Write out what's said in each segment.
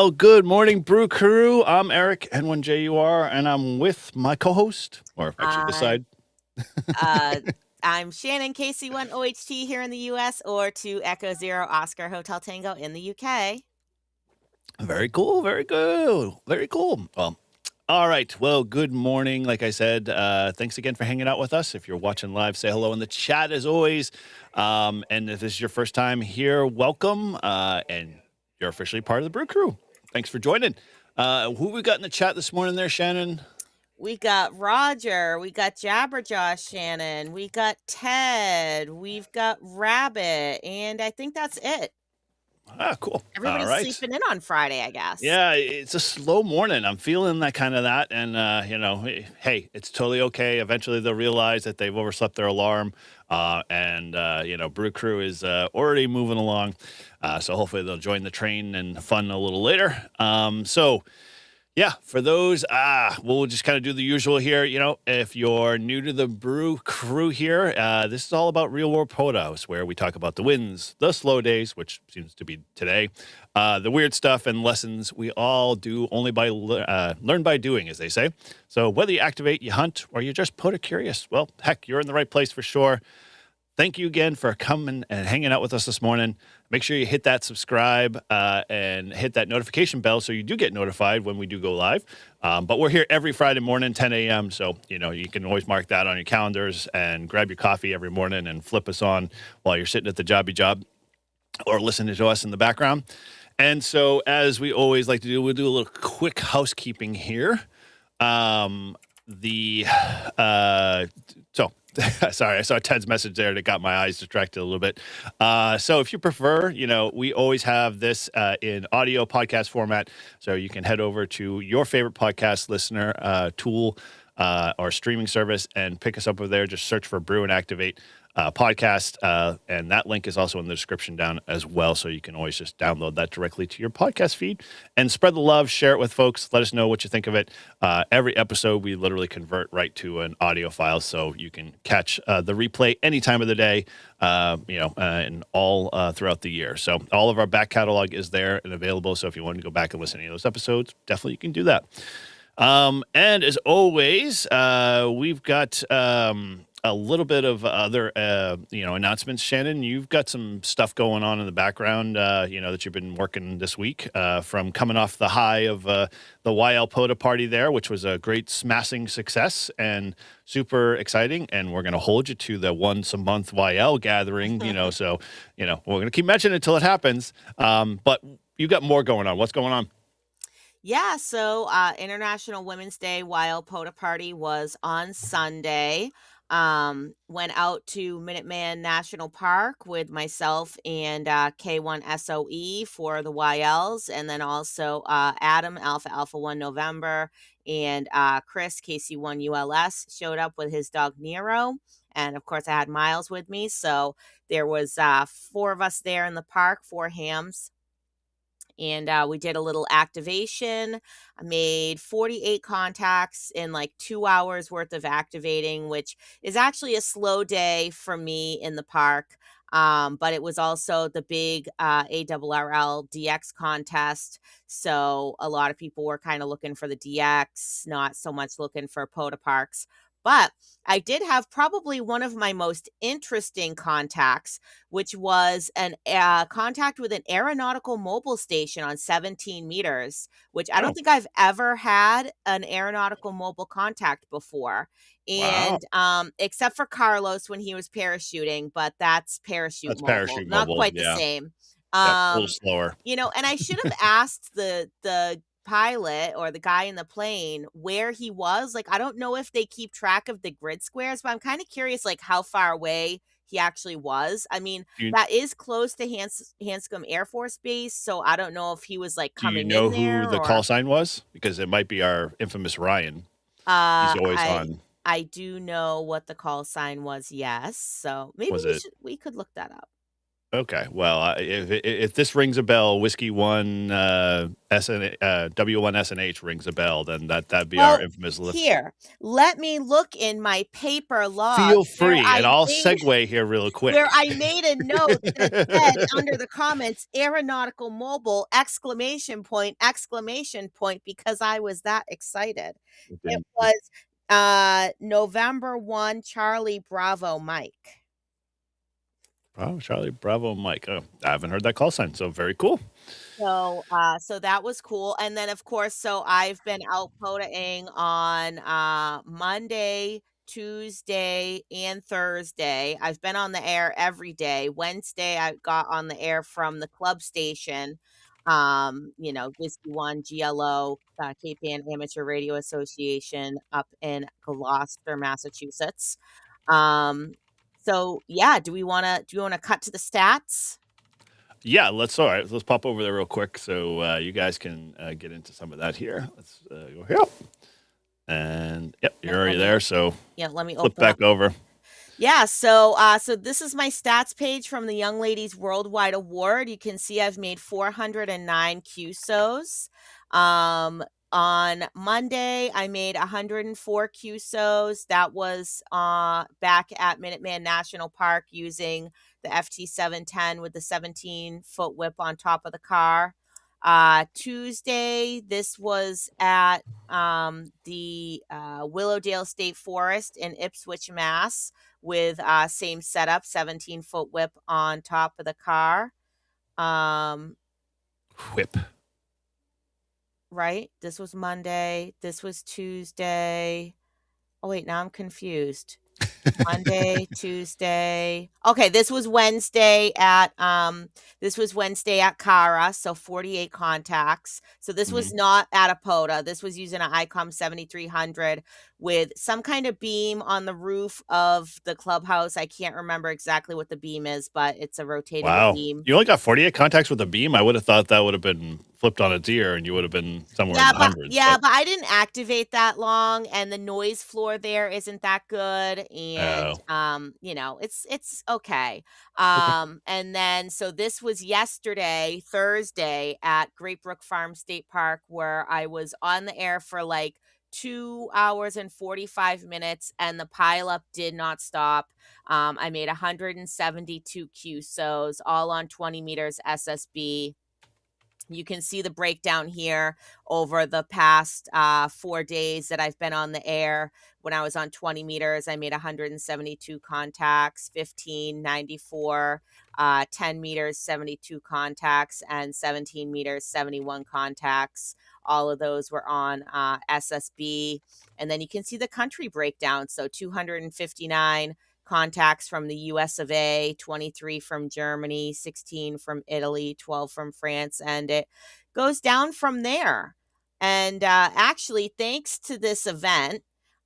Well, good morning, Brew Crew. I'm Eric, N1JUR, and I'm with my co-host, or actually this I'm side. uh, I'm Shannon KC1 OHT here in the US or to Echo Zero Oscar Hotel Tango in the UK. Very cool, very good, very cool. Well, all right. Well, good morning. Like I said, thanks again for hanging out with us. If you're watching live, say hello in the chat as always. And if this is your first time here, welcome. And you're officially part of the Brew Crew. Thanks for joining. Who we got in the chat this morning there, Shannon? We got Roger, we got Jabberjaw Shannon, we got Ted, we've got Rabbit, and I think that's it. Ah, cool. All Everybody's right. sleeping in on Friday, I guess. Yeah, it's a slow morning. I'm feeling that kind of that. And, hey, it's totally okay. Eventually they'll realize that they've overslept their alarm. Brew Crew is already moving along. So hopefully they'll join the train and fun a little later. Yeah, for those, we'll just kind of do the usual here. If you're new to the Brew Crew here, this is all about real world POTA, where we talk about the wins, the slow days, which seems to be today, the weird stuff and lessons we all do only by learn by doing, as they say. So whether you activate, you hunt, or you're just POTA curious, well, heck, you're in the right place for sure. Thank you again for coming and hanging out with us this morning. Make sure you hit that subscribe and hit that notification bell so you do get notified when we do go live. But we're here every Friday morning, 10 a.m. So, you can always mark that on your calendars and grab your coffee every morning and flip us on while you're sitting at the job or listening to us in the background. And so, as we always like to do, we'll do a little quick housekeeping here. Sorry, I saw Ted's message there that got my eyes distracted a little bit. So if you prefer, we always have this in audio podcast format. So you can head over to your favorite podcast listener tool or streaming service and pick us up over there. Just search for Brew and Activate podcast. And that link is also in the description down as well. So you can always just download that directly to your podcast feed and spread the love, share it with folks. Let us know what you think of it. Every episode, we literally convert right to an audio file. So you can catch the replay any time of the day, and all throughout the year. So all of our back catalog is there and available. So if you want to go back and listen to any of those episodes, definitely you can do that. And as always, we've got a little bit of other, announcements. Shannon, you've got some stuff going on in the background, that you've been working this week from coming off the high of the YL POTA party there, which was a great smashing success and super exciting. And we're going to hold you to the once a month YL gathering, so, we're going to keep mentioning it until it happens. But you've got more going on. What's going on? Yeah, so International Women's Day Wild POTA Party was on Sunday. Went out to Minuteman National Park with myself and K1SOE for the YLs, and then also Adam, Alpha Alpha 1 November, and Chris, KC1 ULS, showed up with his dog Nero. And of course, I had Miles with me. So there was 4 of us there in the park, 4 hams. And we did a little activation. I made 48 contacts in like 2 hours worth of activating, which is actually a slow day for me in the park. But it was also the big ARRL DX contest. So a lot of people were kind of looking for the DX, not so much looking for POTA parks. But I did have probably one of my most interesting contacts, which was an contact with an aeronautical mobile station on 17 meters, which I don't Oh, think I've ever had an aeronautical mobile contact before. wow. And except for Carlos when he was parachuting, but that's parachute That's mobile, parachute not mobile. quite the Yeah. same. Yep. A little Um, slower. and I should have asked the pilot or the guy in the plane where he was. Like, I don't know if they keep track of the grid squares, but I'm kind of curious, like, how far away he actually was. I mean, Do you, that is close to Hanscom Air Force Base, so I don't know if he was, like, do you coming know in who there the call or sign was? Because it might be our infamous Ryan. He's always I on. I do know what the call sign was, yes. So maybe Was it? we could look that up. Okay. Well, if this rings a bell, Whiskey One SN W1 SNH rings a bell, then that'd be our Well, infamous lift. here, let me look in my paper Feel logs free, and I'll segue here real where quick. I made a note that said under the comments, "Aeronautical Mobile!" Exclamation point, because I was that excited. It was, November 1, Charlie Bravo Mike. Oh, Charlie Bravo Mike. Oh, I haven't heard that call sign, so very cool. So that was cool, and then, of course, so I've been out POTAing on, Monday, Tuesday, and Thursday. I've been on the air every day. Wednesday, I got on the air from the club station, Whiskey One, GLO, Cape Ann Amateur Radio Association up in Gloucester, Massachusetts. Yeah, do we wanna cut to the stats? Yeah, all right. Let's pop over there real quick so you guys can get into some of that here. Let's go here. And yep, Yeah, you're already there. So let me flip open up. back over. Yeah, so this is my stats page from the Young Ladies Worldwide Award. You can see I've made 409 QSOs. On Monday, I made 104 QSOs. That was back at Minuteman National Park using the FT710 with the 17-foot whip on top of the car. Tuesday, this was at the Willowdale State Forest in Ipswich, Mass, with same setup, 17-foot whip on top of the car. Whip. Right? This was Monday. This was Tuesday. Oh, wait, now I'm confused. Monday, Tuesday. Okay, this was Wednesday at Cara, so 48 contacts. So this was not at a POTA. This was using an ICOM 7300 with some kind of beam on the roof of the clubhouse. I can't remember exactly what the beam is, but it's a rotatable Wow. beam. You only got 48 contacts with a beam? I would have thought that would have been flipped on its ear and you would have been somewhere in the hundreds. But I didn't activate that long, and the noise floor there isn't that good, and, Oh. it's okay. Okay. And then so this was yesterday, Thursday, at Great Brook Farm State Park, where I was on the air for, like, 2 hours and 45 minutes, and the pileup did not stop. I made 172 QSOs, all on 20 meters SSB. You can see the breakdown here over the past 4 days that I've been on the air. When I was on 20 meters, I made 172 contacts, 15, 94, 10 meters, 72 contacts, and 17 meters, 71 contacts. All of those were on SSB. And then you can see the country breakdown. So 259 contacts from the US of A, 23 from Germany, 16 from Italy, 12 from France, and it goes down from there. And actually, thanks to this event,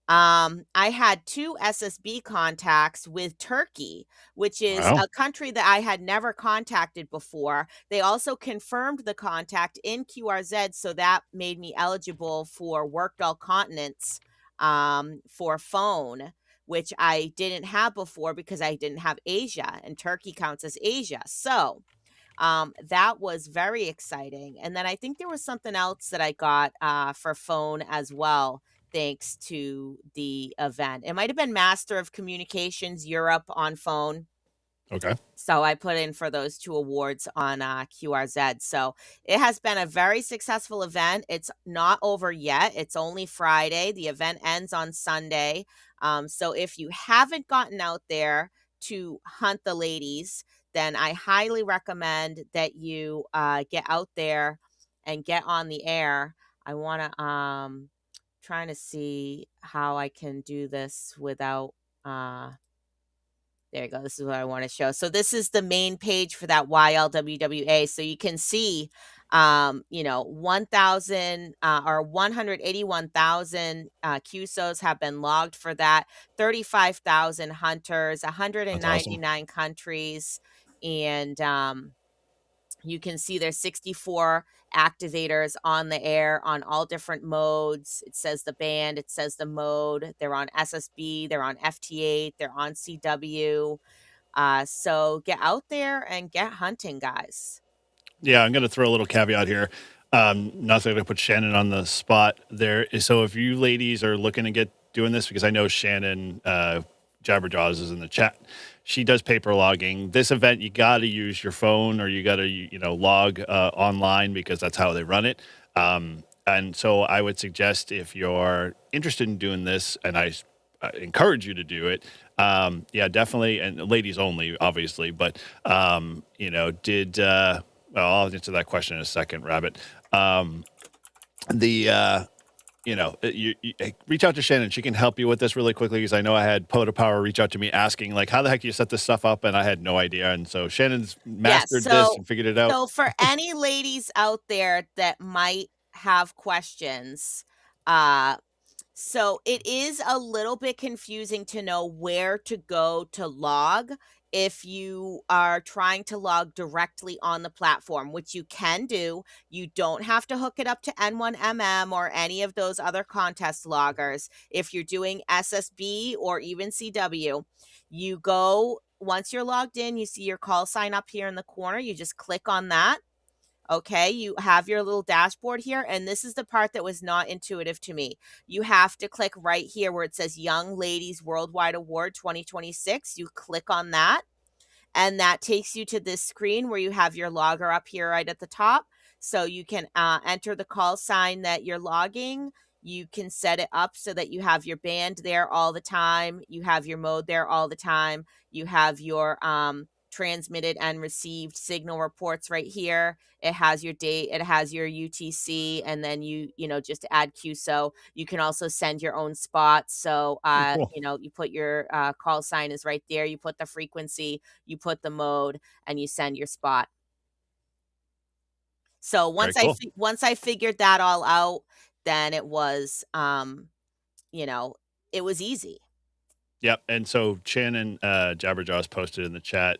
I had 2 SSB contacts with Turkey, which is Wow. a country that I had never contacted before. They also confirmed the contact in QRZ, so that made me eligible for Worked All Continents for phone, which I didn't have before because I didn't have Asia, and Turkey counts as Asia. So that was very exciting. And then I think there was something else that I got for phone as well, thanks to the event. It might have been Master of Communications Europe on phone. Okay. So I put in for those 2 awards on QRZ. So it has been a very successful event. It's not over yet. It's only Friday. The event ends on Sunday. So if you haven't gotten out there to hunt the ladies, then I highly recommend that you get out there and get on the air. I want to trying to see how I can do this without there you go. This is what I want to show. So this is the main page for that YLWWA. So you can see, 1,000 or 181,000 QSOs have been logged for that. 35,000 hunters, That's awesome. 199 countries, and you can see there's 64 activators on the air on all different modes. It says the band, it says the mode. They're on SSB, they're on FT8, they're on CW. So get out there and get hunting, guys. Yeah, I'm going to throw a little caveat here. Not going to put Shannon on the spot there. So if you ladies are looking to get doing this, because I know Shannon Jabberjaws is in the chat, she does paper logging. This event, you got to use your phone or you got to log online because that's how they run it. And so I would suggest if you're interested in doing this, and I encourage you to do it. Yeah, definitely, and ladies only, obviously. But well, I'll answer that question in a second, Rabbit. The you reach out to Shannon. She can help you with this really quickly because I know I had POTA Power reach out to me asking like, how the heck do you set this stuff up? And I had no idea. And so Shannon's Yeah, mastered this and figured it out. so for any ladies out there that might have questions, uh so it is a little bit confusing to know where to go to log if you are trying to log directly on the platform, which you can do. You don't have to hook it up to N1MM or any of those other contest loggers. If you're doing SSB or even CW, you go, once you're logged in, you see your call sign up here in the corner. You just click on that. Okay, you have your little dashboard here, and this is the part that was not intuitive to me. You have to click right here where it says Young Ladies Worldwide Award 2026. You click on that, and that takes you to this screen where you have your logger up here right at the top. So you can enter the call sign that you're logging. You can set it up so that you have your band there all the time. You have your mode there all the time. You have your transmitted and received signal reports right here. It has your date, it has your UTC, and then you just add QSO. You can also send your own spots. So Cool. you put your call sign is right there. You put the frequency, you put the mode, and you send your spot. So Very cool. once I figured that all out, then it was it was easy. Yep. And so Shannon Jabberjaws posted in the chat.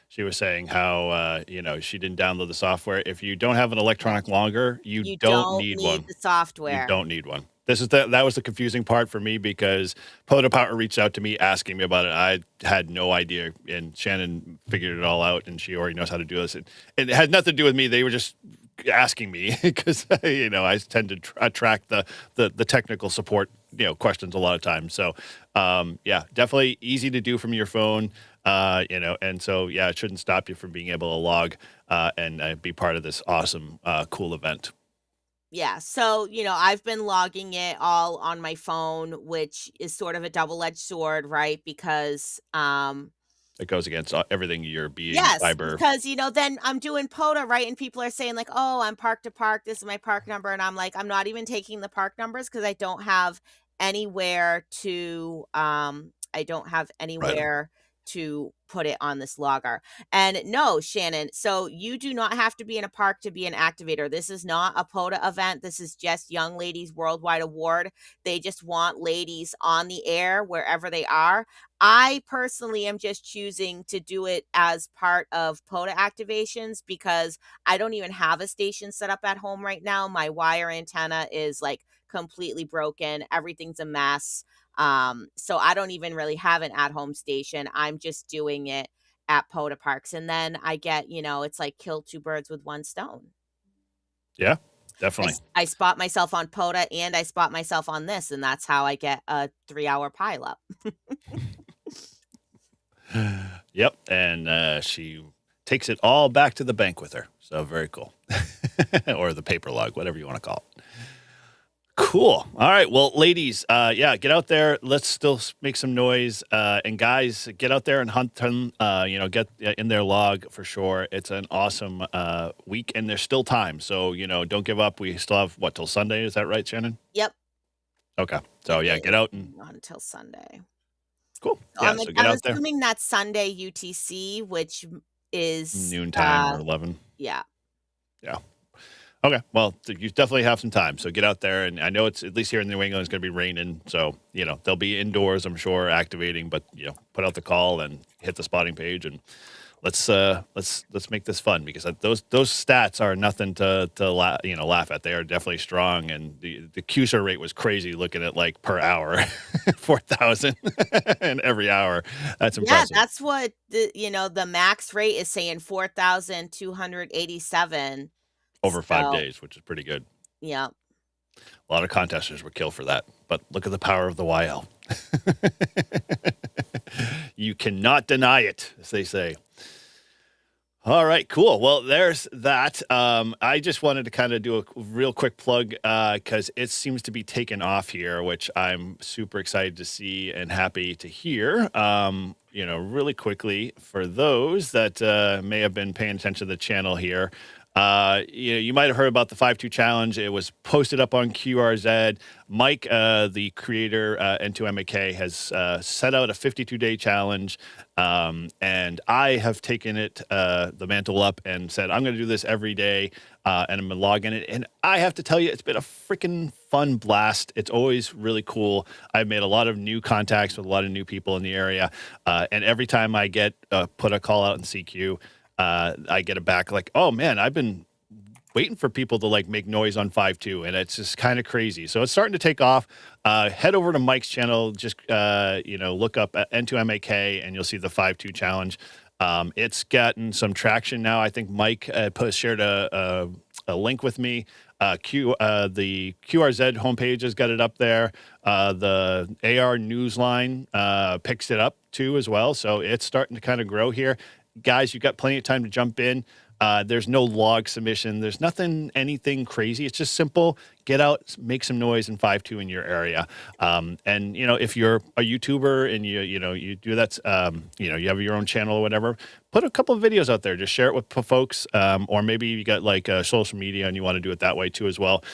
She was saying how she didn't download the software. If you don't have an electronic logger, you You don't don't need need one. the You software. don't need one. That was the confusing part for me because POTA Power reached out to me asking me about it. I had no idea, and Shannon figured it all out, and she already knows how to do this. And it had nothing to do with me. They were just asking me because I tend to track the technical support questions a lot of times. So yeah, definitely easy to do from your phone. And so yeah, it shouldn't stop you from being able to log and be part of this awesome cool event. Yeah, so, I've been logging it all on my phone, which is sort of a double-edged sword, right? Because, It goes against everything you're being yes, cyber. because, then I'm doing POTA, right? And people are saying like, "Oh, I'm park to park. This is my park number." And I'm like, I'm not even taking the park numbers because I don't have Right. anywhere to put it on this logger. And no, Shannon, so you do not have to be in a park to be an activator. This is not a POTA event. This is just Young Ladies Worldwide Award. They just want ladies on the air wherever they are. I personally am just choosing to do it as part of POTA activations because I don't even have a station set up at home right now. My wire antenna is like completely broken. Everything's a mess. So I don't even really have an at-home station. I'm just doing it at POTA parks. And then I get, it's like kill two birds with one stone. Yeah, definitely. I spot myself on POTA and I spot myself on this, and that's how I get a 3-hour pileup. Yep. And she takes it all back to the bank with her. So very cool. Or the paper log, whatever you want to call it. Cool. All right. Well, ladies, yeah, get out there. Let's still make some noise. And guys, get out there and hunt them. Get in their log for sure. It's an awesome week, and there's still time. So, don't give up. We still have, till Sunday? Is that right, Shannon? Yep. Okay. So, yeah, get out and. Not until Sunday. Cool. Yeah, so get I'm out there. assuming that's Sunday UTC, which is Noontime or 11. Yeah. Yeah. Okay, well, you definitely have some time, so get out there. And I know it's, at least here in New England, it's going to be raining, so they'll be indoors, I'm sure, activating. But put out the call and hit the spotting page and let's make this fun, because those stats are nothing to laugh at. They are definitely strong, and the QSR rate was crazy. Looking at like per hour, 4,000 and every hour. That's Yeah, impressive. that's what the max rate is saying, 4,287. Over 5 So, days, which is pretty good. yeah. A lot of contesters were killed for that, but look at the power of the YL. You cannot deny it, as they say. All right, cool. Well, there's that. I just wanted to kind of do a real quick plug because it seems to be taking off here, which I'm super excited to see and happy to hear. Really quickly, for those that may have been paying attention to the channel here, you might have heard about the 5-2 challenge. It was posted up on QRZ. Mike, the creator, N2MAK, has set out a 52-day challenge. And I have taken it, the mantle up, and said, I'm going to do this every day. And I'm going to log in it. And I have to tell you, it's been a freaking fun blast. It's always really cool. I've made a lot of new contacts with a lot of new people in the area. And every time I get put a call out in CQ, I get it back like, oh man, I've been waiting for people to like make noise on 5.2, and it's just kind of crazy. So it's starting to take off. Head over to Mike's channel, just look up N2MAK, and you'll see the 5.2 challenge. It's gotten some traction now. I think Mike shared a link with me. The QRZ homepage has got it up there. The AR Newsline picks it up too as well. So it's starting to kind of grow here. Guys, you've got plenty of time to jump in. There's no log submission. There's anything crazy. It's just simple. Get out, make some noise in 5.2 in your area. And if you're a YouTuber and you do that, you have your own channel or whatever, put a couple of videos out there. Just share it with folks. Or maybe you got like social media and you want to do it that way too as well.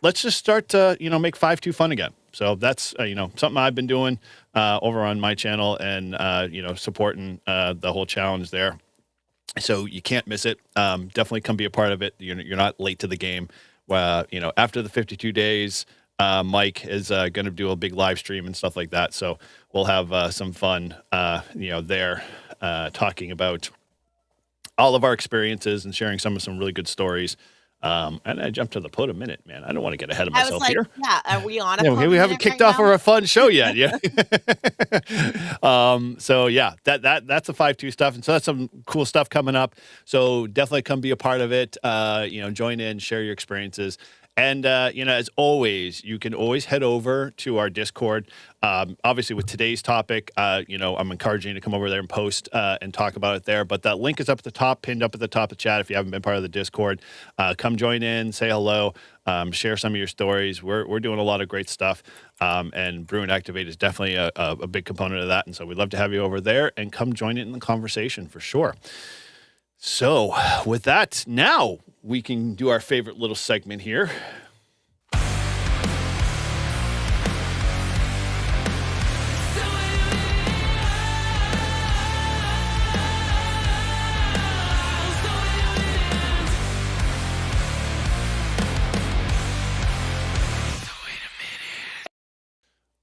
Let's just start to make 5.2 fun again. So that's something I've been doing over on my channel, and supporting the whole challenge there. So you can't miss it. Definitely come be a part of it. You're not late to the game. After the 52 days, Mike is going to do a big live stream and stuff like that. So we'll have some fun, there, talking about all of our experiences and sharing some really good stories. And I jumped to the POTA minute, man. I don't want to get ahead of I was myself like, here. yeah, are we on a Yeah, POTA we haven't minute kicked right off now? our fun show yet. Yeah. So yeah, that's the 5.2 stuff. And so that's some cool stuff coming up. So definitely come be a part of it. Join in, share your experiences. And, as always, you can always head over to our Discord. Obviously, with today's topic, I'm encouraging you to come over there and post and talk about it there. But that link is up at the top, pinned up at the top of the chat if you haven't been part of the Discord. Come join in, say hello, share some of your stories. We're doing a lot of great stuff. And Brew Activate is definitely a big component of that. And so we'd love to have you over there and come join it in the conversation for sure. So with that, now we can do our favorite little segment here.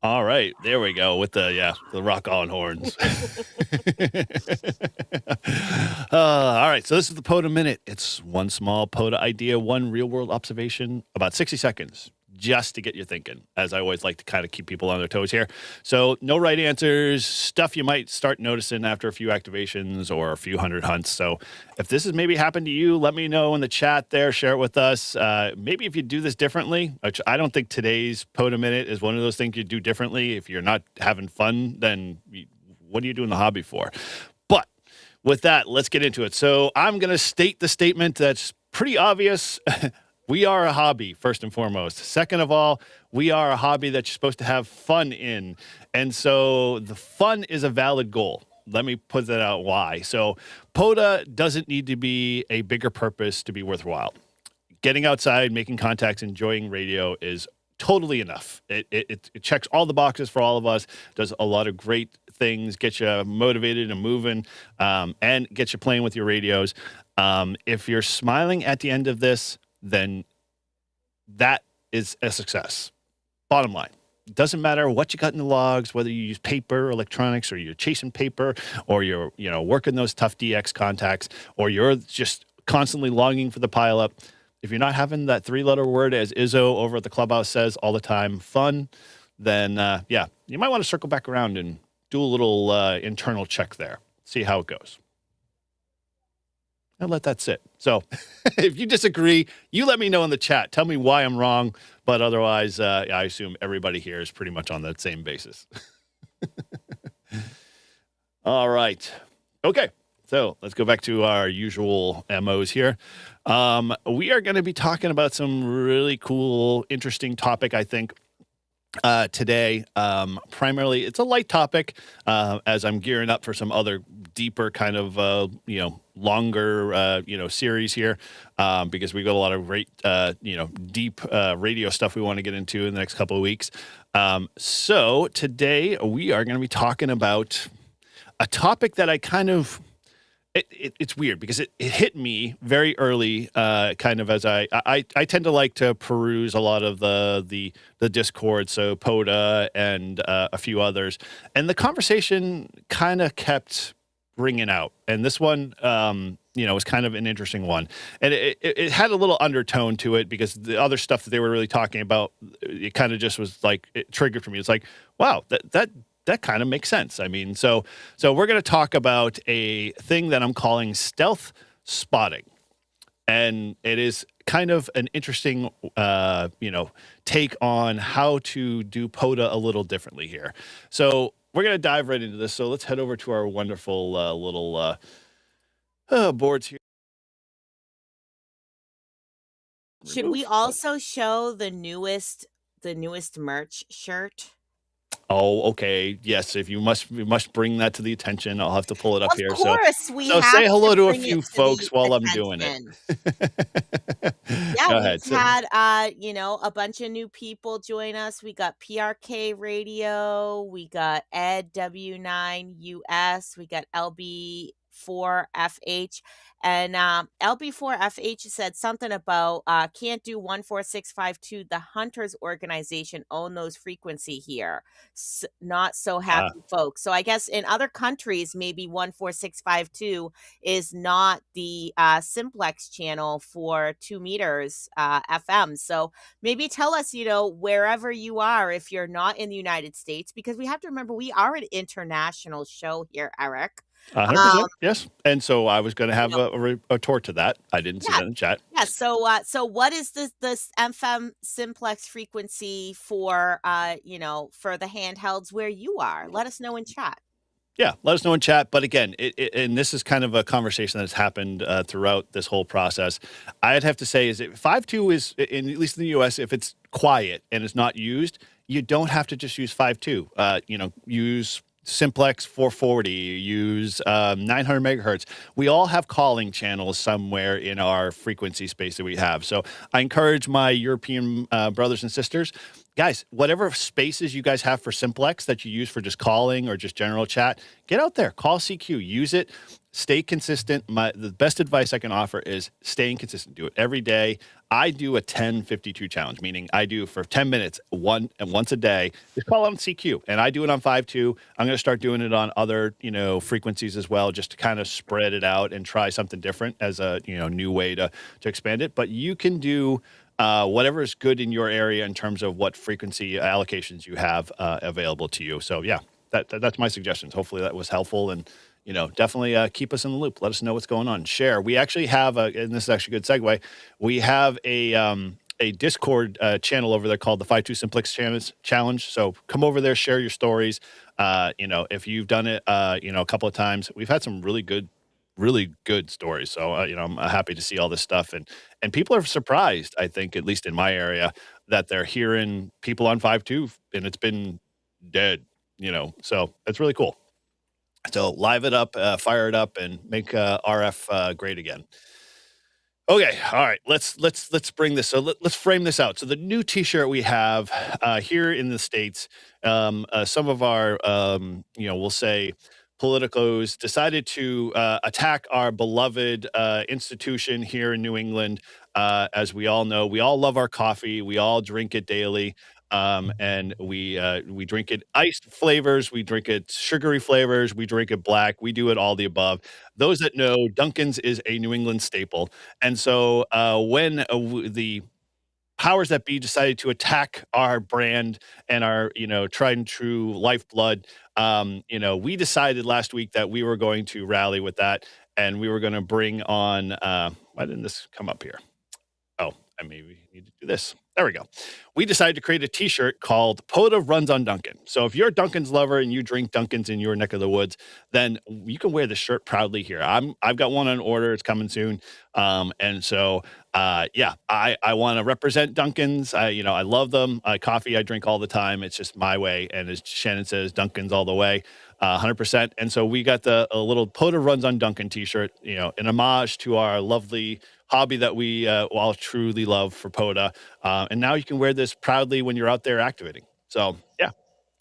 All right, there we go with the rock on horns. All right, so this is the POTA Minute. It's one small POTA idea, one real-world observation, about 60 seconds, just to get you thinking, as I always like to kind of keep people on their toes here. So no right answers, stuff you might start noticing after a few activations or a few hundred hunts. So if this has maybe happened to you, let me know in the chat there, share it with us. Maybe if you do this differently, which I don't think today's POTA Minute is one of those things you do differently. If you're not having fun, then what are you doing the hobby for? But with that, let's get into it. So I'm going to state the statement that's pretty obvious. We are a hobby, first and foremost. Second of all, we are a hobby that you're supposed to have fun in. And so the fun is a valid goal. Let me put that out why. So POTA doesn't need to be a bigger purpose to be worthwhile. Getting outside, making contacts, enjoying radio is totally enough. It checks all the boxes for all of us, does a lot of great things, gets you motivated and moving, and gets you playing with your radios. If you're smiling at the end of this, then that is a success. Bottom line. doesn't matter what you got in the logs, whether you use paper, electronics, or you're chasing paper, or you're, working those tough DX contacts, or you're just constantly longing for the pileup. If you're not having that three-letter word, as Izzo over at the clubhouse says all the time, fun, then yeah, you might want to circle back around and do a little internal check there, see how it goes. And let that sit. So if you disagree, you let me know in the chat. Tell me why I'm wrong. But otherwise, I assume everybody here is pretty much on that same basis. All right. Okay. So let's go back to our usual MOs here. We are going to be talking about some really cool, interesting topic, I think, today. Primarily, it's a light topic as I'm gearing up for some other deeper kind of, longer, series here because we got a lot of great, deep radio stuff we want to get into in the next couple of weeks. So today we are going to be talking about a topic that I kind of it's weird because it hit me very early, kind of as I tend to like to peruse a lot of the Discord, so POTA and a few others, and the conversation kind of kept ringing out, and this one, was kind of an interesting one, and it had a little undertone to it because the other stuff that they were really talking about, it kind of just was like it triggered for me. It's like, wow, that kind of makes sense. I mean, so we're going to talk about a thing that I'm calling stealth spotting. And it is kind of an interesting, take on how to do POTA a little differently here. So we're going to dive right into this. So let's head over to our wonderful little boards here. Should we also show the newest merch shirt? Oh, okay. Yes, if we must bring that to the attention. I'll have to pull it up Of here. course, we So have say hello to a bring it few to the folks while I'm doing it. attention. Yeah, Go we've ahead. had, a bunch of new people join us. We got PRK Radio, we got Ed W9US, we got LB4FH, and LB4FH said something about can't do 14652. The Hunters organization own those frequency here. Not so happy folks. So I guess in other countries, maybe 14652 is not the simplex channel for 2 meters FM. So maybe tell us, wherever you are, if you're not in the United States, because we have to remember we are an international show here, Eric. 100%. Yes. And so I was going to have know, a retort to that. I didn't see yeah, that in the chat. yeah. So what is this FM simplex frequency for for the handhelds where you are? Let us know in chat. Yeah, let us know in chat. But again, and this is kind of a conversation that's happened throughout this whole process. I'd have to say is that 5.2 is, at least in the US, if it's quiet and it's not used, you don't have to just use 5.2. Use simplex 440, use 900 megahertz. We all have calling channels somewhere in our frequency space that we have. So I encourage my European brothers and sisters, guys, whatever spaces you guys have for simplex that you use for just calling or just general chat, get out there, call CQ, use it, stay consistent. The best advice I can offer is staying consistent. Do it every day. I do a 10-52 challenge, meaning I do for 10 minutes, once a day, just call on CQ. And I do it on 5.2. I'm going to start doing it on other, frequencies as well, just to kind of spread it out and try something different as a, new way to expand it. But you can do whatever is good in your area in terms of what frequency allocations you have available to you. So yeah, that's my suggestions. Hopefully that was helpful, and definitely keep us in the loop. Let us know what's going on. Share. We actually have and this is actually a good segue. We have a Discord channel over there called the 5.2 Simplex Challenge. So come over there, share your stories. If you've done it, a couple of times, we've had some really good stories. So, I'm happy to see all this stuff, and people are surprised, I think, at least in my area, that they're hearing people on 5.2 and it's been dead, so it's really cool. So live it up, fire it up, and make RF great again. Okay, all right. Let's bring this. So let's frame this out. So the new T-shirt we have here in the States, some of our, we'll say, politicos decided to attack our beloved institution here in New England. As we all know, we all love our coffee. We all drink it daily. And we drink it iced flavors, we drink it sugary flavors, we drink it black, we do it all the above. Those that know, Dunkin's is a New England staple, and so when the powers that be decided to attack our brand and our, tried and true lifeblood. We decided last week that we were going to rally with that, and we were going to bring on. Why didn't this come up here? Oh, I maybe need to do this. There we go. We decided to create a T-shirt called "POTA Runs on Dunkin'." So if you're a Dunkin's lover and you drink Dunkin's in your neck of the woods, then you can wear the shirt proudly here. I've got one on order. It's coming soon. And so yeah, I want to represent Dunkin's. I love them. Coffee I drink all the time. It's just my way. And as Shannon says, Dunkin's all the way. 100%. And so we got a little POTA Runs on Dunkin' T-shirt, an homage to our lovely hobby that we all truly love for POTA. And now you can wear this proudly when you're out there activating. So yeah.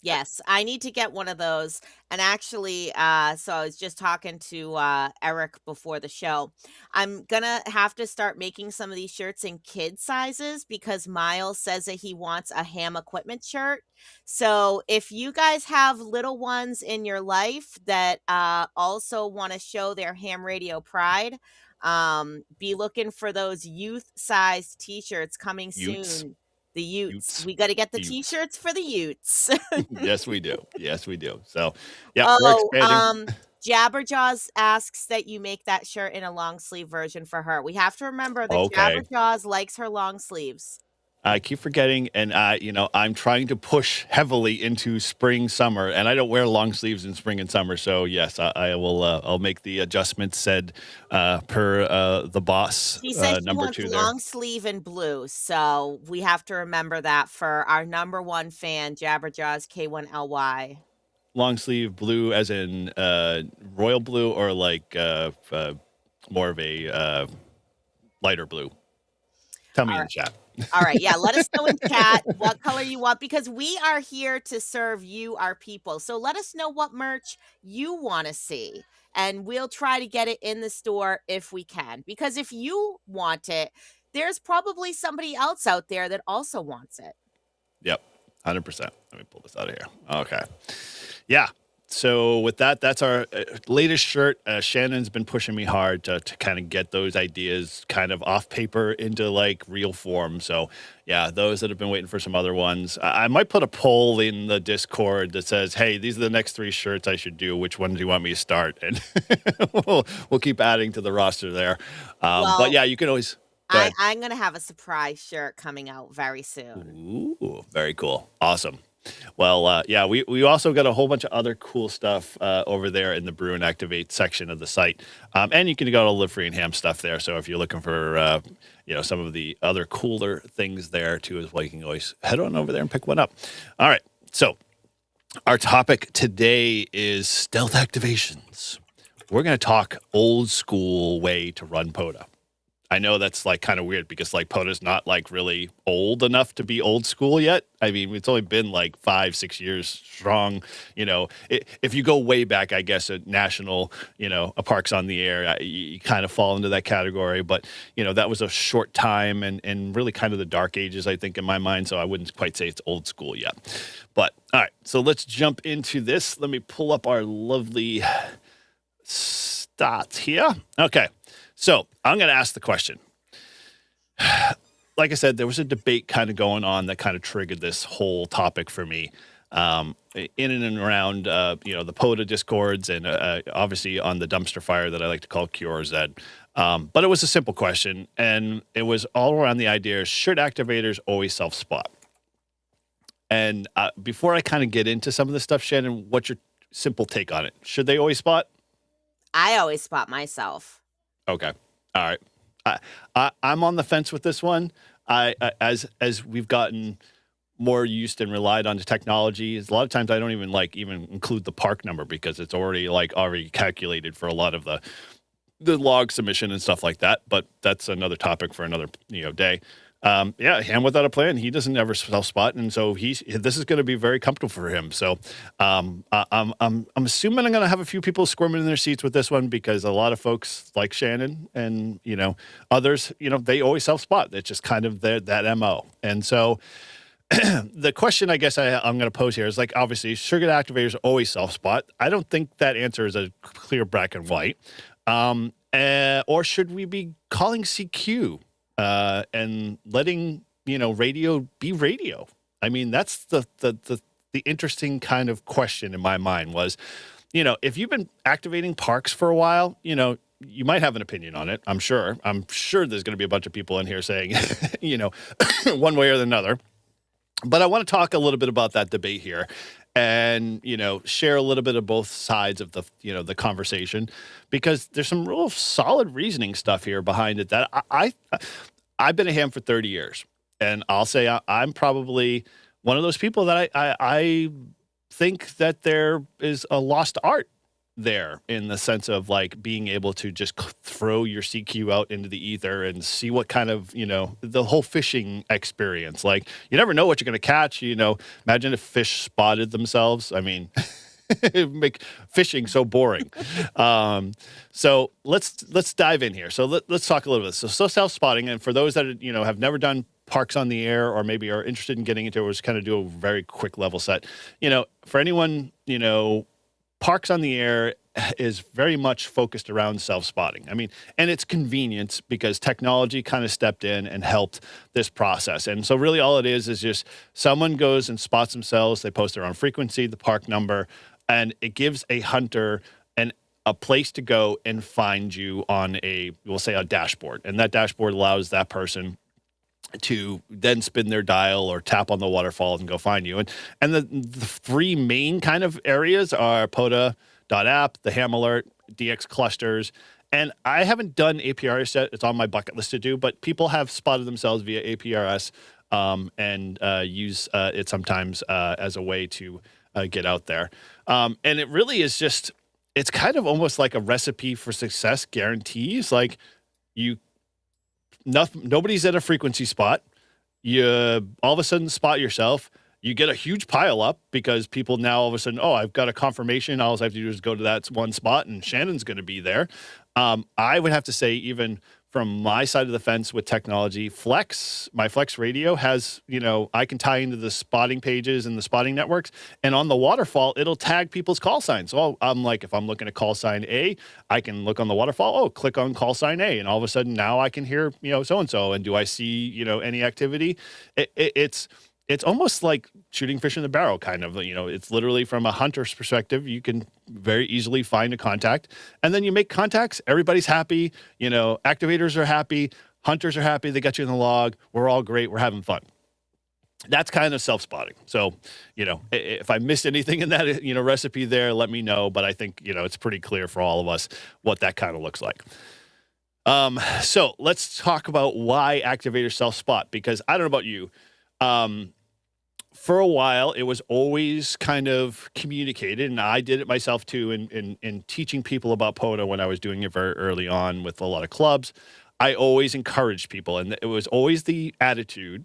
Yes, I need to get one of those. And actually, so I was just talking to Eric before the show. I'm gonna have to start making some of these shirts in kid sizes because Miles says that he wants a ham equipment shirt. So if you guys have little ones in your life that also want to show their ham radio pride, be looking for those youth sized t-shirts coming Utes. soon. The Utes. Utes. We got to get the Utes. T-shirts for the Utes. Yes, we do. Yes, we do. So, yeah, we're expanding. Jabberjaws asks that you make that shirt in a long sleeve version for her. We have to remember that Okay. Jabberjaws likes her long sleeves. I keep forgetting, and I'm trying to push heavily into spring, summer, and I don't wear long sleeves in spring and summer. So yes, I will. I'll make the adjustments said per the boss. She says she number wants 2 there. long sleeve and blue, so we have to remember that for our number one fan, Jabberjaws K1LY. Long sleeve blue, as in royal blue, or like more of a lighter blue. Tell me in the chat. All right. Yeah. Let us know in chat what color you want because we are here to serve you, our people. So let us know what merch you want to see. And we'll try to get it in the store if we can. Because if you want it, there's probably somebody else out there that also wants it. Yep. 100%. Let me pull this out of here. Okay. Yeah. So with that, that's our latest shirt. Shannon's been pushing me hard to kind of get those ideas kind of off paper into like real form. So yeah, those that have been waiting for some other ones. I might put a poll in the Discord that says, hey, these are the next 3 shirts I should do. Which ones do you want me to start? And we'll keep adding to the roster there. But yeah, you can always... I'm going to have a surprise shirt coming out very soon. Ooh, very cool. Awesome. Well, yeah, we also got a whole bunch of other cool stuff over there in the Brew and Activate section of the site. And you can go to Live Free and Ham stuff there. So if you're looking for, some of the other cooler things there too as well, you can always head on over there and pick one up. All right. So our topic today is stealth activations. We're going to talk old school way to run POTA. I know that's like kind of weird because like POTA's not like really old enough to be old school yet. I mean, it's only been like 5-6 years strong. If you go way back, I guess at national, a Parks on the Air, you kind of fall into that category. But that was a short time and really kind of the dark ages, I think, in my mind. So I wouldn't quite say it's old school yet. But all right, so let's jump into this. Let me pull up our lovely stats here. Okay. So I'm going to ask the question. Like I said, there was a debate kind of going on that kind of triggered this whole topic for me in and around, the POTA discords and obviously on the dumpster fire that I like to call QRZ. But it was a simple question, and it was all around the idea, should activators always self-spot? And before I kind of get into some of this stuff, Shannon, what's your simple take on it? Should they always spot? I always spot myself. Okay. All right. I'm on the fence with this one. As we've gotten more used and relied on the technology, a lot of times I don't even include the park number because it's already calculated for a lot of the log submission and stuff like that. But that's another topic for another day. Ham without a plan. He doesn't ever self-spot, and so this is going to be very comfortable for him. So I'm assuming I'm going to have a few people squirming in their seats with this one because a lot of folks like Shannon and others, they always self-spot. It's just kind of that MO. And so the question I guess I'm going to pose here is like, obviously, circuit activators always self-spot. I don't think that answer is a clear black and white. Or should we be calling CQ and letting, radio be radio? I mean, that's the interesting kind of question in my mind was, if you've been activating parks for a while, you might have an opinion on it. I'm sure there's going to be a bunch of people in here saying, one way or another. But I want to talk a little bit about that debate here and, share a little bit of both sides of the conversation, because there's some real solid reasoning stuff here behind it that I've been a ham for 30 years. And I'll say I'm probably one of those people that I think that there is a lost art there, in the sense of like being able to just throw your CQ out into the ether and see what kind of, the whole fishing experience. Like, you never know what you're going to catch. Imagine if fish spotted themselves. I mean, it would make fishing so boring. So let's dive in here. So let's talk a little bit. So self-spotting, and for those that have never done parks on the air, or maybe are interested in getting into it, we'll just kind of do a very quick level set. For anyone, parks on the air is very much focused around self-spotting. I mean, and it's convenience because technology kind of stepped in and helped this process. And so really all it is just someone goes and spots themselves, they post their own frequency, the park number, and it gives a hunter a place to go and find you on we'll say a dashboard. And that dashboard allows that person to then spin their dial or tap on the waterfall and go find you. And the three main kind of areas are POTA.app, the Ham Alert, DX clusters. And I haven't done APRS yet. It's on my bucket list to do, but people have spotted themselves via APRS and use it sometimes as a way to get out there. And it really is it's kind of almost like a recipe for success guarantees. Like nobody's at a frequency spot. You all of a sudden spot yourself. You get a huge pile up because people now all of a sudden, I've got a confirmation. All I have to do is go to that one spot and Shannon's going to be there. I would have to say, even from my side of the fence with technology, my Flex radio has, I can tie into the spotting pages and the spotting networks, and on the waterfall, it'll tag people's call signs. So I'm like, if I'm looking at call sign A, I can look on the waterfall, click on call sign A, and all of a sudden now I can hear, so-and-so, and do I see, any activity? It's almost like shooting fish in the barrel, kind of. It's literally from a hunter's perspective. You can very easily find a contact, and then you make contacts. Everybody's happy. Activators are happy. Hunters are happy. They got you in the log. We're all great. We're having fun. That's kind of self-spotting. So, if I missed anything in that, recipe there, let me know. But I think, it's pretty clear for all of us what that kind of looks like. So let's talk about why activators self-spot, because I don't know about you. For a while, it was always kind of communicated, and I did it myself too in teaching people about POTA when I was doing it very early on with a lot of clubs. I always encouraged people, and it was always the attitude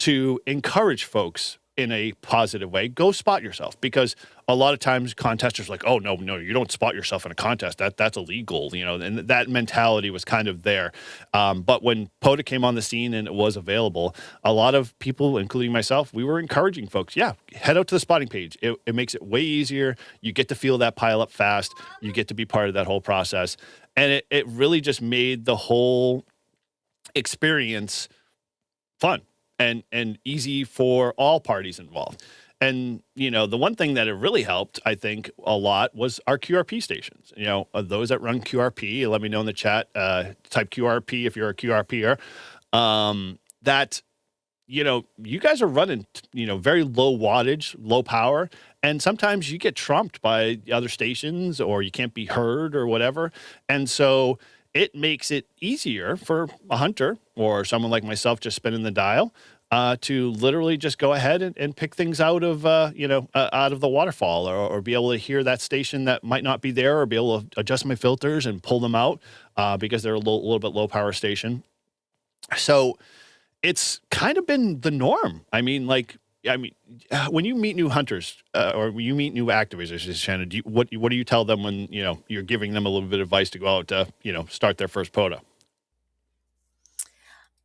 to encourage folks in a positive way. Go spot yourself, because a lot of times contesters are like, oh, no, you don't spot yourself in a contest. That's illegal, and that mentality was kind of there. But when POTA came on the scene and it was available, a lot of people, including myself, we were encouraging folks, head out to the spotting page. It makes it way easier. You get to feel that pile up fast. You get to be part of that whole process. And it really just made the whole experience fun and easy for all parties involved. And, the one thing that it really helped, I think, a lot was our QRP stations. Those that run QRP, let me know in the chat, type QRP if you're a QRPer, that, you guys are running, very low wattage, low power, and sometimes you get trumped by other stations, or you can't be heard or whatever. And so it makes it easier for a hunter or someone like myself just spinning the dial to literally just go ahead and pick things out of, out of the waterfall, or be able to hear that station that might not be there, or be able to adjust my filters and pull them out because they're a little bit low power station. So it's kind of been the norm. When you meet new hunters or when you meet new activators, Shannon, what do you tell them when, you're giving them a little bit of advice to go out to, start their first POTA?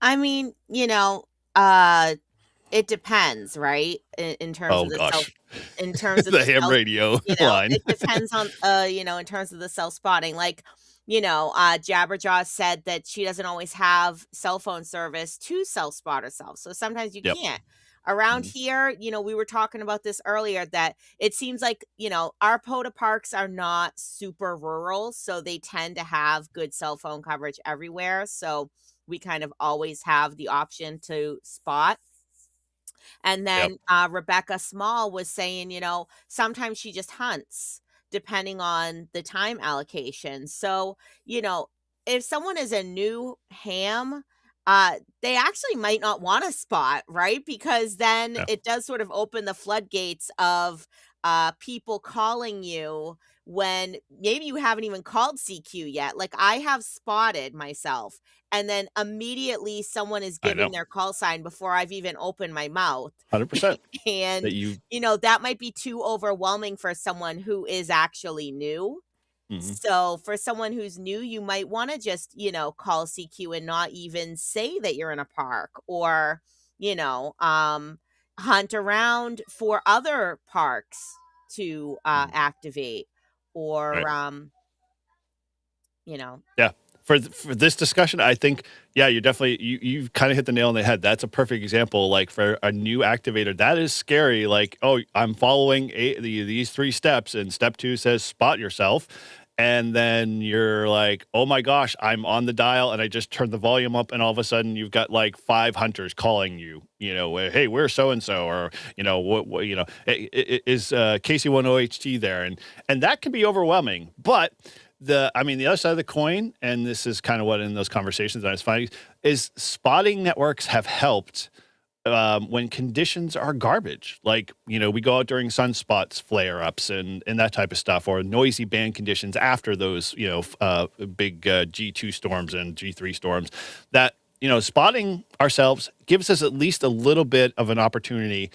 I mean, uh, It depends, right? In terms Oh of the self gosh, in terms of the the ham self radio line. it depends on, in terms of the self-spotting, like, Jabberjaw said that she doesn't always have cell phone service to self-spot herself, so sometimes you Yep. can't. Around Mhm. here, we were talking about this earlier, that it seems like, our POTA parks are not super rural, so they tend to have good cell phone coverage everywhere, so we kind of always have the option to spot. And Yep. then Rebecca Small was saying, sometimes she just hunts depending on the time allocation. So, if someone is a new ham, they actually might not want to spot, right? Because then Yeah. it does sort of open the floodgates of people calling you when maybe you haven't even called CQ yet. Like I have spotted myself, and then immediately someone is I giving know. their call sign before I've even opened my mouth. 100% that And, you. that might be too overwhelming for someone who is actually new. Mhm. So for someone who's new, you might want to just, call CQ and not even say that you're in a park, or, you know, um, hunt around for other parks to Mhm. activate, or, Right. you know, Yeah. For this discussion, I think, yeah, you're definitely you kind of hit the nail on the head. That's a perfect example. Like for a new activator, that is scary. Like, oh, I'm following these 3 steps, and step 2 says spot yourself, and then you're like, oh my gosh, I'm on the dial, and I just turned the volume up, and all of a sudden you've got like 5 hunters calling you. Hey, we're so and so, or is KC10HT there, and that can be overwhelming, but. The other side of the coin, and this is kind of what in those conversations that I was finding, is spotting networks have helped when conditions are garbage. Like, we go out during sunspots, flare ups, and that type of stuff, or noisy band conditions after those, big G2 storms and G3 storms. That, spotting ourselves gives us at least a little bit of an opportunity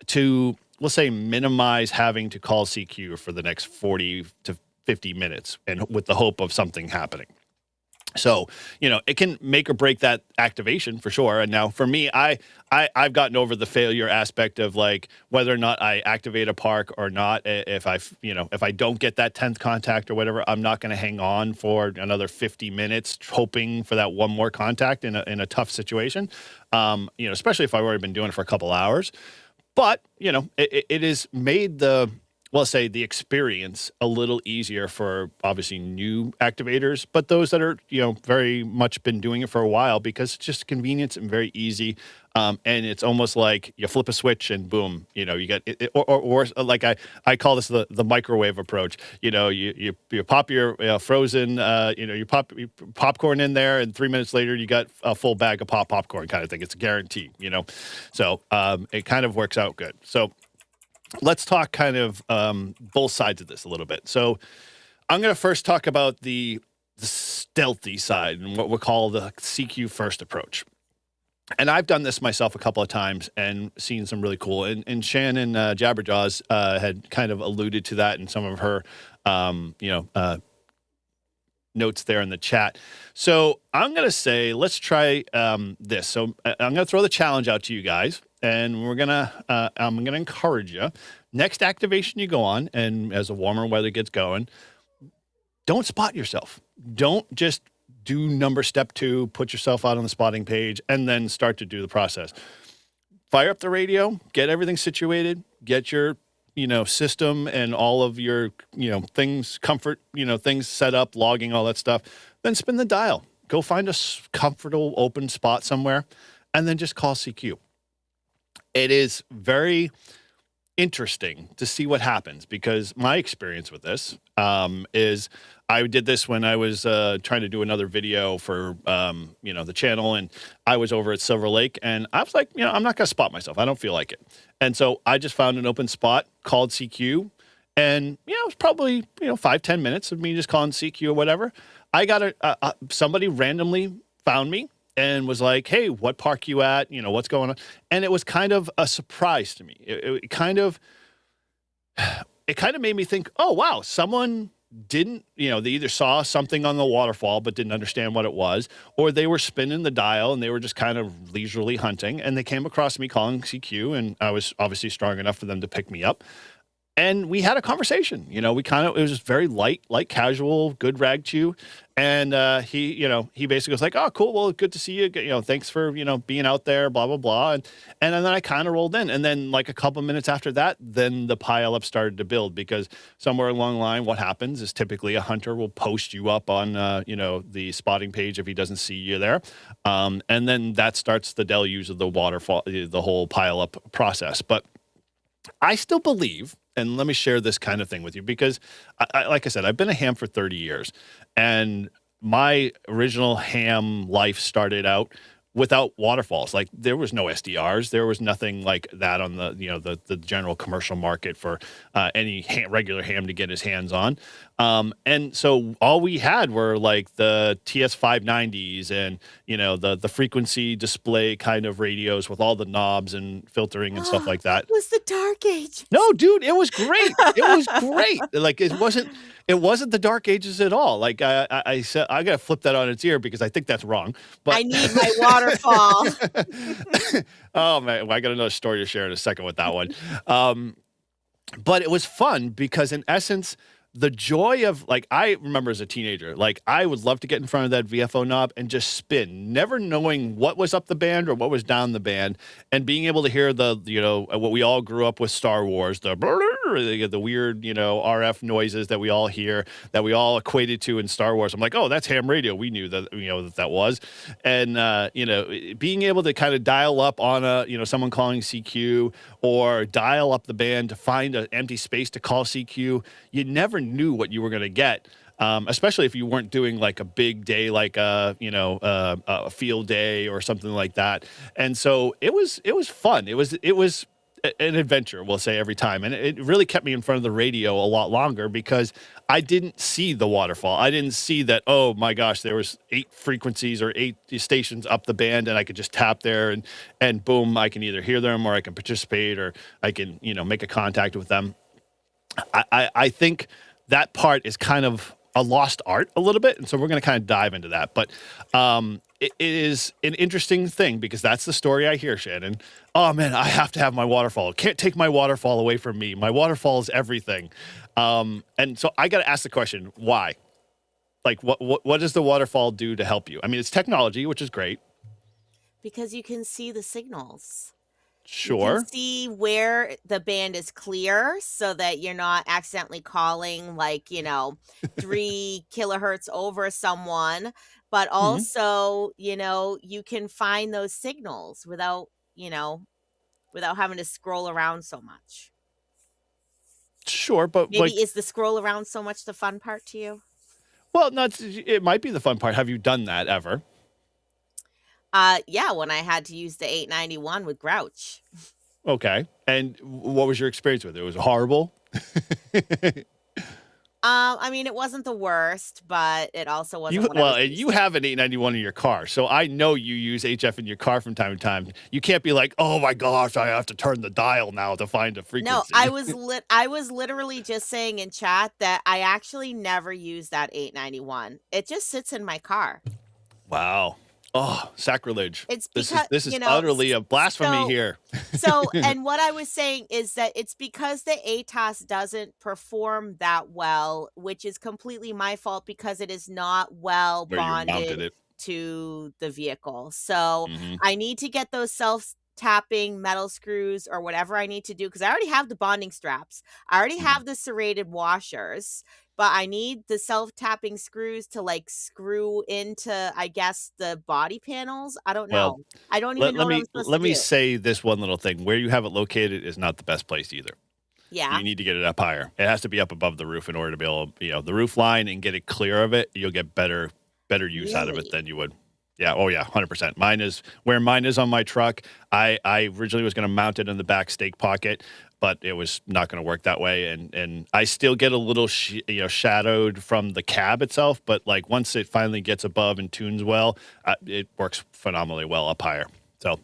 to, let's say, minimize having to call CQ for the next 40 to 50 minutes, and with the hope of something happening. So, it can make or break that activation for sure. And now for me, I've gotten over the failure aspect of like whether or not I activate a park or not. If I don't get that 10th contact or whatever, I'm not going to hang on for another 50 minutes hoping for that one more contact in a tough situation. Especially if I've already been doing it for a couple hours. But, it has made the experience a little easier for obviously new activators, but those that are, very much been doing it for a while, because it's just convenience and very easy. And it's almost like you flip a switch and boom, you get it, or like I call this the microwave approach. You pop your frozen, you pop your popcorn in there, and 3 minutes later you got a full bag of popcorn kind of thing. It's a guarantee, So it kind of works out good. So let's talk kind of both sides of this a little bit. So I'm going to first talk about the stealthy side and what we call the CQ first approach. And I've done this myself a couple of times and seen some really cool. And Shannon Jabberjaws had kind of alluded to that in some of her, notes there in the chat. So I'm going to say, let's try this. So I'm going to throw the challenge out to you guys, and I'm going to encourage you. Next activation you go on, and as the warmer weather gets going, don't spot yourself. Don't just do number step 2, put yourself out on the spotting page, and then start to do the process. Fire up the radio, get everything situated, get your system and all of your, things, things set up, logging, all that stuff. Then spin the dial. Go find a comfortable open spot somewhere, and then just call CQ. It is very interesting to see what happens, because my experience with this is I did this when I was trying to do another video for the channel, and I was over at Silver Lake, and I was like, I'm not going to spot myself. I don't feel like it. And so I just found an open spot, called CQ, and it was probably 5-10 minutes of me just calling CQ or whatever. I got somebody randomly found me and was like, hey, what park you at? What's going on? And it was kind of a surprise to me. It kind of made me think, oh, wow, someone didn't, they either saw something on the waterfall but didn't understand what it was, or they were spinning the dial and they were just kind of leisurely hunting. And they came across me calling CQ, and I was obviously strong enough for them to pick me up. And we had a conversation. It was just very light, casual, good rag chew. And he basically was like, "Oh, cool. Well, good to see you. Thanks for being out there. Blah blah blah." And then I kind of rolled in. And then like a couple minutes after that, then the pile up started to build, because somewhere along the line, what happens is typically a hunter will post you up on the spotting page if he doesn't see you there, and then that starts the deluge of the waterfall, the whole pile up process. But I still believe, and let me share this kind of thing with you, because like I said, I've been a ham for 30 years, and my original ham life started out without waterfalls. Like, there was no SDRs. There was nothing like that on the general commercial market for any regular ham to get his hands on. And so all we had were like the TS 590s and, the frequency display kind of radios with all the knobs and filtering and stuff like that. It was the dark age. No, dude, it was great. It was great. Like, it wasn't the dark ages at all. Like, I said, I got to flip that on its ear, because I think that's wrong. But I need my waterfall. Oh man, well, I got another story to share in a second with that one. But it was fun because, in essence, the joy of, like, I remember as a teenager, like, I would love to get in front of that VFO knob and just spin, never knowing what was up the band or what was down the band, and being able to hear what we all grew up with Star Wars, the weird, RF noises that we all hear, that we all equated to in Star Wars. I'm like, oh, that's ham radio. We knew that, that was. And, being able to kind of dial up on someone calling CQ, or dial up the band to find an empty space to call CQ, you never knew what you were going to get. Especially if you weren't doing like a big day, like a field day or something like that. And so it was fun. It was an adventure, we'll say, every time. And it really kept me in front of the radio a lot longer, because I didn't see the waterfall. I didn't see that, oh my gosh, there was 8 frequencies or 8 stations up the band, and I could just tap there and boom, I can either hear them, or I can participate, or I can, make a contact with them. I think that part is kind of a lost art a little bit. And so we're going to kind of dive into that. But it is an interesting thing, because that's the story I hear, Shannon. Oh man, I have to have my waterfall. Can't take my waterfall away from me. My waterfall is everything. And so I got to ask the question, why? Like, what does the waterfall do to help you? I mean, it's technology, which is great. Because you can see the signals. You Sure. can see where the band is clear, so that you're not accidentally calling 3 kilohertz over someone, but Mhm. also, you can find those signals without having to scroll around so much. Sure, but Maybe like, is the scroll around so much the fun part to you? well, no, it might be the fun part. Have you done that ever? Yeah, when I had to use the 891 with Grouch. Okay. And what was your experience with it? It was horrible. I mean, it wasn't the worst, but it also wasn't what I was And used you to. have an 891 in your car, so I know you use HF in your car from time to time. You can't be like, "Oh my gosh, I have to turn the dial now to find a No, frequency." I was literally just saying in chat that I actually never use that 891. It just sits in my car. Wow. Oh, sacrilege. It's This is because, this is utterly a blasphemy so here. and what I was saying is that it's because the ATOS doesn't perform that well, which is completely my fault, because it is not well Where you mounted bonded it. to the vehicle. So Mhm. I need to get those self-tapping metal screws or whatever I need to do, because I already have the bonding straps. I already Mhm. have the serrated washers, but I need the self-tapping screws to screw into, I guess, the body panels. I don't Well, know. I don't even let know let what I'm me supposed to let me do. say this one little thing. Where you have it located is not the best place either. Yeah. You need to get it up higher. It has to be up above the roof in order to be able, the roof line, and get it clear of it. You'll get better use out of it Really? than you would. Yeah. Oh yeah. 100%. Mine is where mine is on my truck. I originally was going to mount it in the back stake pocket, but it was not going to work that way. And I still get a little, shadowed from the cab itself. But like, once it finally gets above and tunes well, it works phenomenally well up higher. So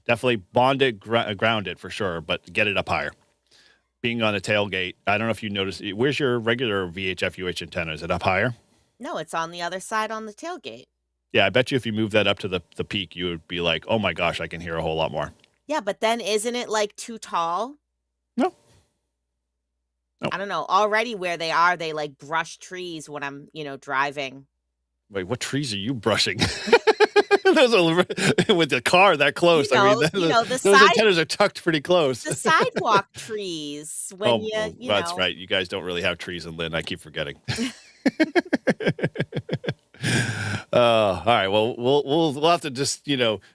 definitely bond it, ground it for sure, but get it up higher. being on a tailgate, I don't know if you noticed, where's your regular VHF UH antenna? Is it up higher? No, it's on the other side on the tailgate. Yeah, I bet you if you move that up to the peak, you would be like, oh my gosh, I can hear a whole lot more. Yeah, but then isn't it like too tall? No. I don't know. Already where they are, they like brush trees when I'm, driving. Wait, what trees are you brushing? Those are with the car that close. The Those antennas are tucked pretty close. The sidewalk trees when that's right. You guys don't really have trees in Lynn. I keep forgetting. All right. Well, we'll have to just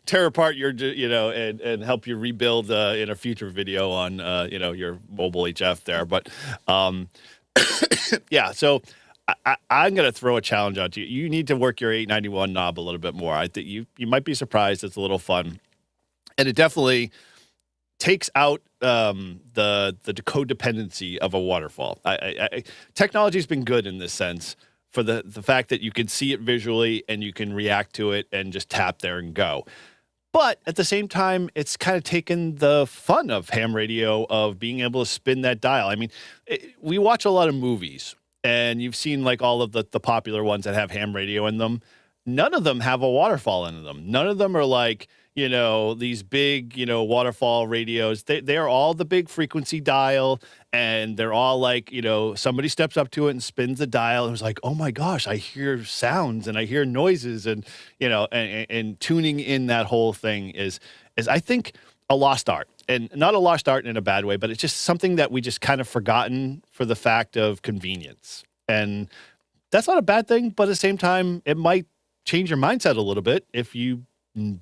tear apart your and help you rebuild in a future video on your mobile HF there. But yeah. So I'm going to throw a challenge out to you. You need to work your 891 knob a little bit more. I think you might be surprised. It's a little fun, and it definitely takes out the codependency of a waterfall. Technology's been good in this sense for the fact that you can see it visually and you can react to it and just tap there and go. But at the same time, it's kind of taken the fun of ham radio, of being able to spin that dial. I mean, we watch a lot of movies, and you've seen like all of the popular ones that have ham radio in them. None of them have a waterfall in them. None of them are like, these big, waterfall radios. They are all the big frequency dial, and they're all like, somebody steps up to it and spins the dial and was like, oh my gosh, I hear sounds and I hear noises, and, and tuning in that whole thing is I think a lost art. And not a lost art in a bad way, but it's just something that we just kind of forgotten for the fact of convenience. And that's not a bad thing, but at the same time, it might change your mindset a little bit if you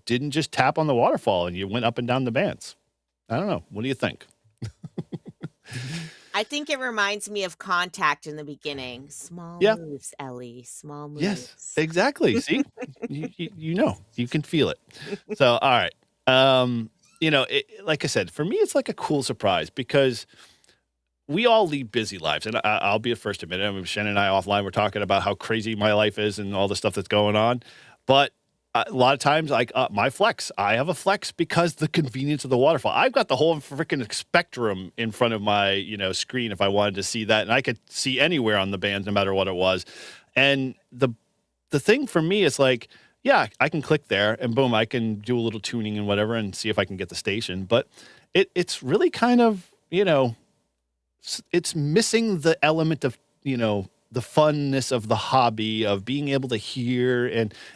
didn't just tap on the waterfall and you went up and down the bands. I don't know. What do you think? I think it reminds me of Contact in the beginning. Small moves, Ellie. Small moves. Yes, exactly. See, you can feel it. So, all right. Like I said, for me, it's like a cool surprise because we all lead busy lives. And I'll be the first to admit it. I mean, Shannon and I offline, we're talking about how crazy my life is and all the stuff that's going on. But a lot of times, like my flex, I have a flex because the convenience of the waterfall. I've got the whole freaking spectrum in front of my, screen if I wanted to see that. And I could see anywhere on the bands, no matter what it was. And the thing for me is like, yeah, I can click there and boom, I can do a little tuning and whatever and see if I can get the station. But it's really kind of, it's missing the element of, the funness of the hobby, of being able to hear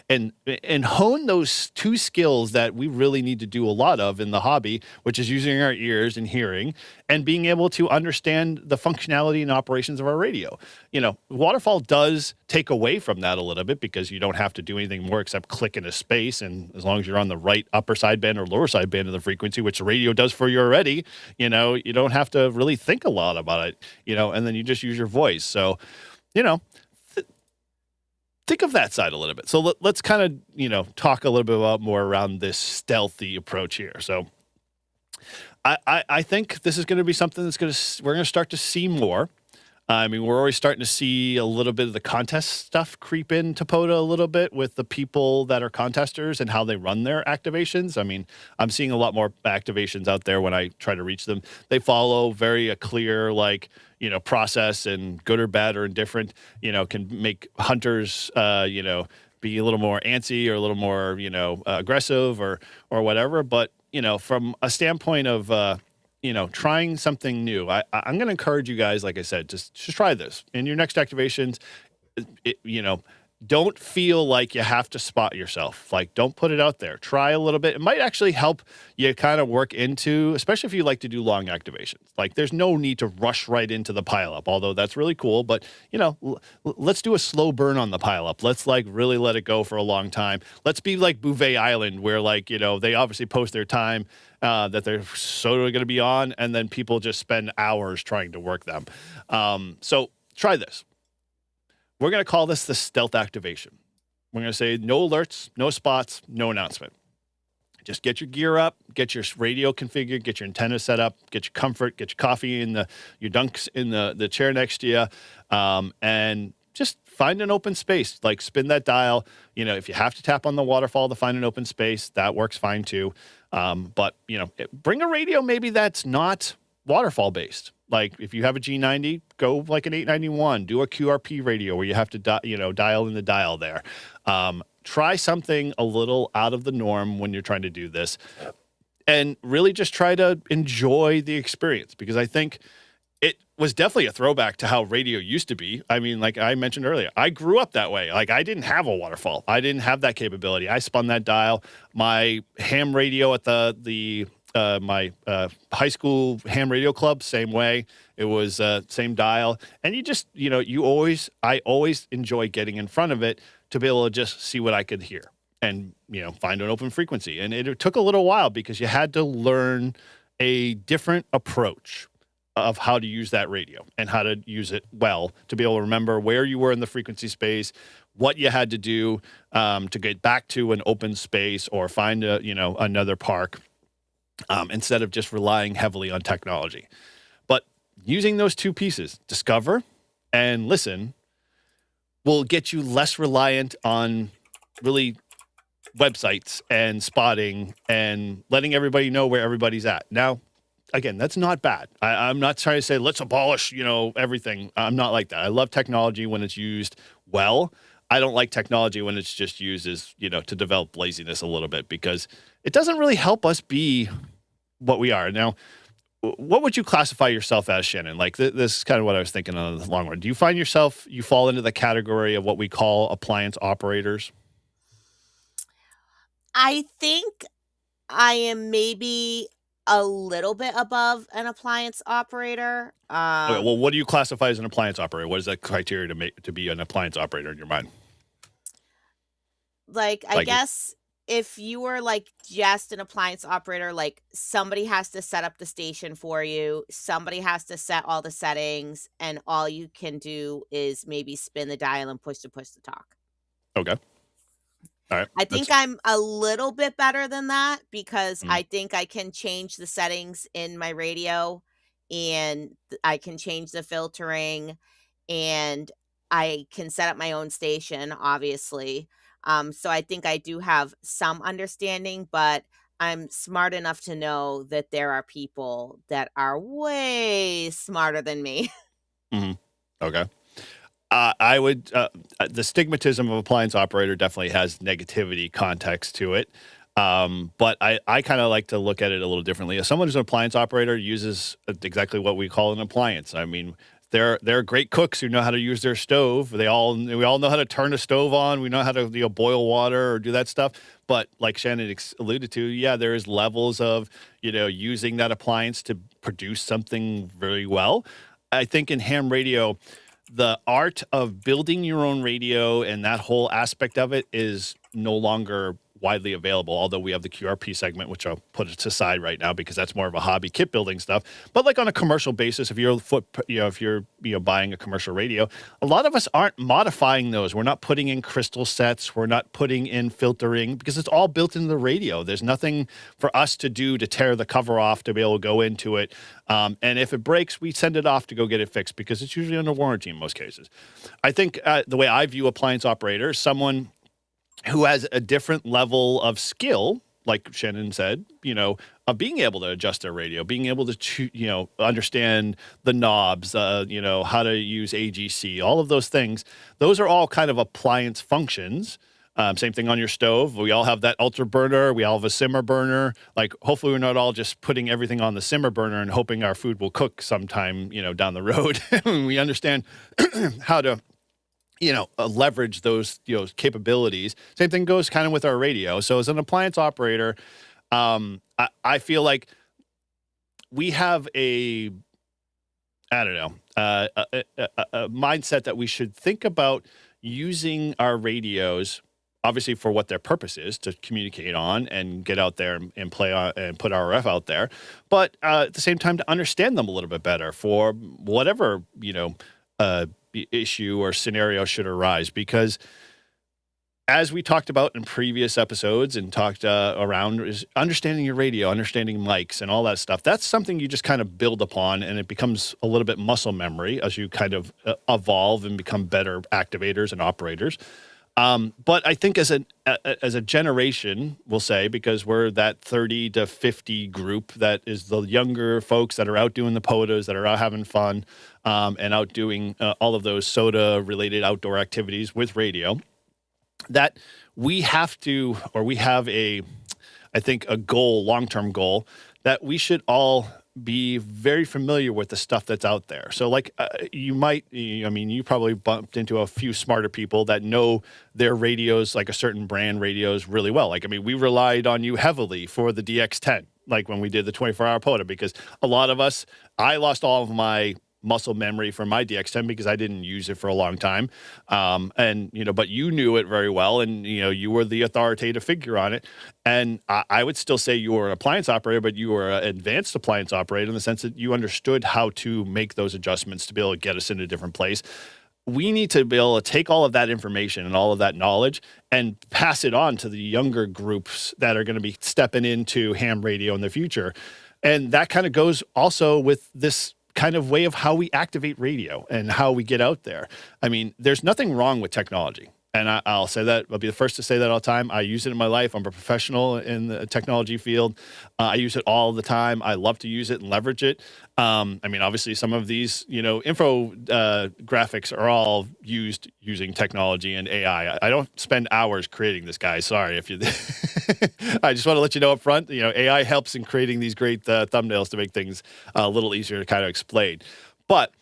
and hone those two skills that we really need to do a lot of in the hobby, which is using our ears and hearing and being able to understand the functionality and operations of our radio. Waterfall does take away from that a little bit because you don't have to do anything more except click in a space. And as long as you're on the right upper sideband or lower sideband of the frequency, which the radio does for you already, you don't have to really think a lot about it, and then you just use your voice. So, think of that side a little bit. So let's kind of, talk a little bit about more around this stealthy approach here. So I think this is going to be something we're going to start to see more. I mean, we're already starting to see a little bit of the contest stuff creep into POTA a little bit with the people that are contesters and how they run their activations. I mean, I'm seeing a lot more activations out there when I try to reach them. They follow a clear, process, and good or bad or indifferent, can make hunters, be a little more antsy or a little more, aggressive or whatever. But, from a standpoint of, trying something new, I'm going to encourage you guys, like I said, just try this in your next activations. Don't feel like you have to spot yourself. Like, don't put it out there. Try a little bit. It might actually help you kind of work into, especially if you like to do long activations. Like, there's no need to rush right into the pileup, although that's really cool. But, let's do a slow burn on the pileup. Let's, really let it go for a long time. Let's be like Bouvet Island, where, they obviously post their time that they're going to be on, and then people just spend hours trying to work them. So try this. We're going to call this the stealth activation. We're going to say no alerts, no spots, no announcement. Just get your gear up, get your radio configured, get your antenna set up, get your comfort, get your coffee in your dunks in the chair next to you, and just find an open space. Like, spin that dial. If you have to tap on the waterfall to find an open space, that works fine too. But bring a radio maybe that's not waterfall based. Like if you have a G90, go like an 891. Do a QRP radio where you have to dial in the dial there. Try something a little out of the norm when you're trying to do this, and really just try to enjoy the experience, because I think it was definitely a throwback to how radio used to be. I mean, like I mentioned earlier, I grew up that way. Like I didn't have a waterfall. I didn't have that capability. I spun that dial. My ham radio at my high school ham radio club, same way. It was same dial. And you just, I always enjoy getting in front of it to be able to just see what I could hear and, find an open frequency. And it took a little while because you had to learn a different approach of how to use that radio and how to use it well, to be able to remember where you were in the frequency space, what you had to do to get back to an open space or find another park, instead of just relying heavily on technology. But using those two pieces, discover and listen, will get you less reliant on really websites and spotting and letting everybody know where everybody's at. Now, again, that's not bad. I'm not trying to say let's abolish, everything. I'm not like that. I love technology when it's used well. I don't like technology when it's just used as, to develop laziness a little bit, because it doesn't really help us be what we are. Now, what would you classify yourself as, Shannon? Like this is kind of what I was thinking on the long run. Do you find yourself, you fall into the category of what we call appliance operators? I think I am maybe a little bit above an appliance operator. Okay, well, what do you classify as an appliance operator? What is that criteria to be an appliance operator in your mind? I guess if you were like just an appliance operator, like somebody has to set up the station for you, somebody has to set all the settings, and all you can do is maybe spin the dial and push to talk. Okay. All right. I think I'm a little bit better than that, because I think I can change the settings in my radio, and I can change the filtering, and I can set up my own station, obviously. So I think I do have some understanding, but I'm smart enough to know that there are people that are way smarter than me. Mm-hmm. Okay. I would, the stigmatism of appliance operator definitely has negativity context to it. But I kind of like to look at it a little differently. As someone who's an appliance operator uses exactly what we call an appliance. I mean, they're great cooks who know how to use their stove. We all know how to turn a stove on. We know how to boil water or do that stuff. But like Shannon alluded to, yeah, there is levels of using that appliance to produce something very well. I think in ham radio, the art of building your own radio and that whole aspect of it is no longer widely available, although we have the QRP segment, which I'll put it aside right now because that's more of a hobby kit building stuff. But like on a commercial basis, if you're buying a commercial radio, a lot of us aren't modifying those. We're not putting in crystal sets. We're not putting in filtering, because it's all built into the radio. There's nothing for us to do to tear the cover off to be able to go into it. And if it breaks, we send it off to go get it fixed, because it's usually under warranty in most cases. I think the way I view appliance operator is someone who has a different level of skill, like Shannon said, of being able to adjust their radio, being able to, understand the knobs, how to use AGC, all of those things. Those are all kind of appliance functions. Same thing on your stove. We all have that ultra burner. We all have a simmer burner. Like, hopefully we're not all just putting everything on the simmer burner and hoping our food will cook sometime, down the road. We understand how to leverage those, capabilities. Same thing goes kind of with our radio. So as an appliance operator, I feel like we have a mindset that we should think about using our radios, obviously for what their purpose is, to communicate on and get out there and play on and put RF out there. But at the same time, to understand them a little bit better for whatever, issue or scenario should arise, because as we talked about in previous episodes and talked around, is understanding your radio, understanding mics and all that stuff. That's something you just kind of build upon, and it becomes a little bit muscle memory as you kind of evolve and become better activators and operators. But I think as a generation, we'll say, because we're that 30 to 50 group that is the younger folks that are out doing the POTAs, that are out having fun, and out doing all of those soda-related outdoor activities with radio, that we have to, or we have I think, a goal, long-term goal, that we should all be very familiar with the stuff that's out there. So like you probably bumped into a few smarter people that know their radios, like a certain brand radios really well. Like, I mean, we relied on you heavily for the DX10, like when we did the 24-hour POTA, because a lot of us, I lost all of my muscle memory for my DX10 because I didn't use it for a long time. But you knew it very well, and, you were the authoritative figure on it. And I would still say you were an appliance operator, but you were an advanced appliance operator in the sense that you understood how to make those adjustments to be able to get us in a different place. We need to be able to take all of that information and all of that knowledge and pass it on to the younger groups that are going to be stepping into ham radio in the future. And that kind of goes also with this kind of way of how we activate radio and how we get out there. I mean, there's nothing wrong with technology. And I'll say that. I'll be the first to say that all the time. I use it in my life. I'm a professional in the technology field. I use it all the time. I love to use it and leverage it. Obviously, some of these, info graphics are all used using technology and AI. I don't spend hours creating this, guy. Sorry if you. I just want to let you know up front. AI helps in creating these great thumbnails to make things a little easier to kind of explain. But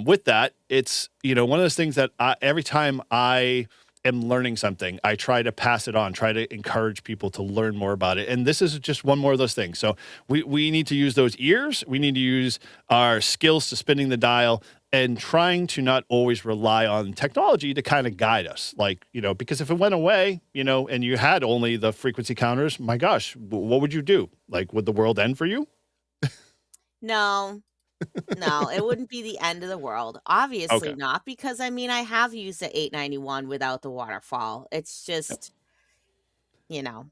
with that, it's, one of those things that every time I am learning something, I try to pass it on, try to encourage people to learn more about it. And this is just one more of those things. So we need to use those ears. We need to use our skills to spinning the dial and trying to not always rely on technology to kind of guide us. Like, because if it went away, and you had only the frequency counters, my gosh, what would you do? Like, would the world end for you? No. No, it wouldn't be the end of the world. Obviously Okay. not, because I have used the 891 without the waterfall. It's Yep. just, you know,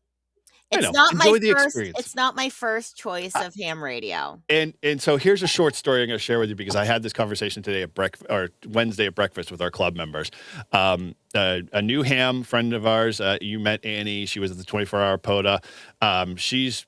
I it's know. not my Enjoy the first experience. it's not my first choice of ham radio. And so here's a short story I'm going to share with you, because I had this conversation today at Wednesday at breakfast with our club members. A new ham friend of ours, you met Annie. She was at the 24-hour POTA. She's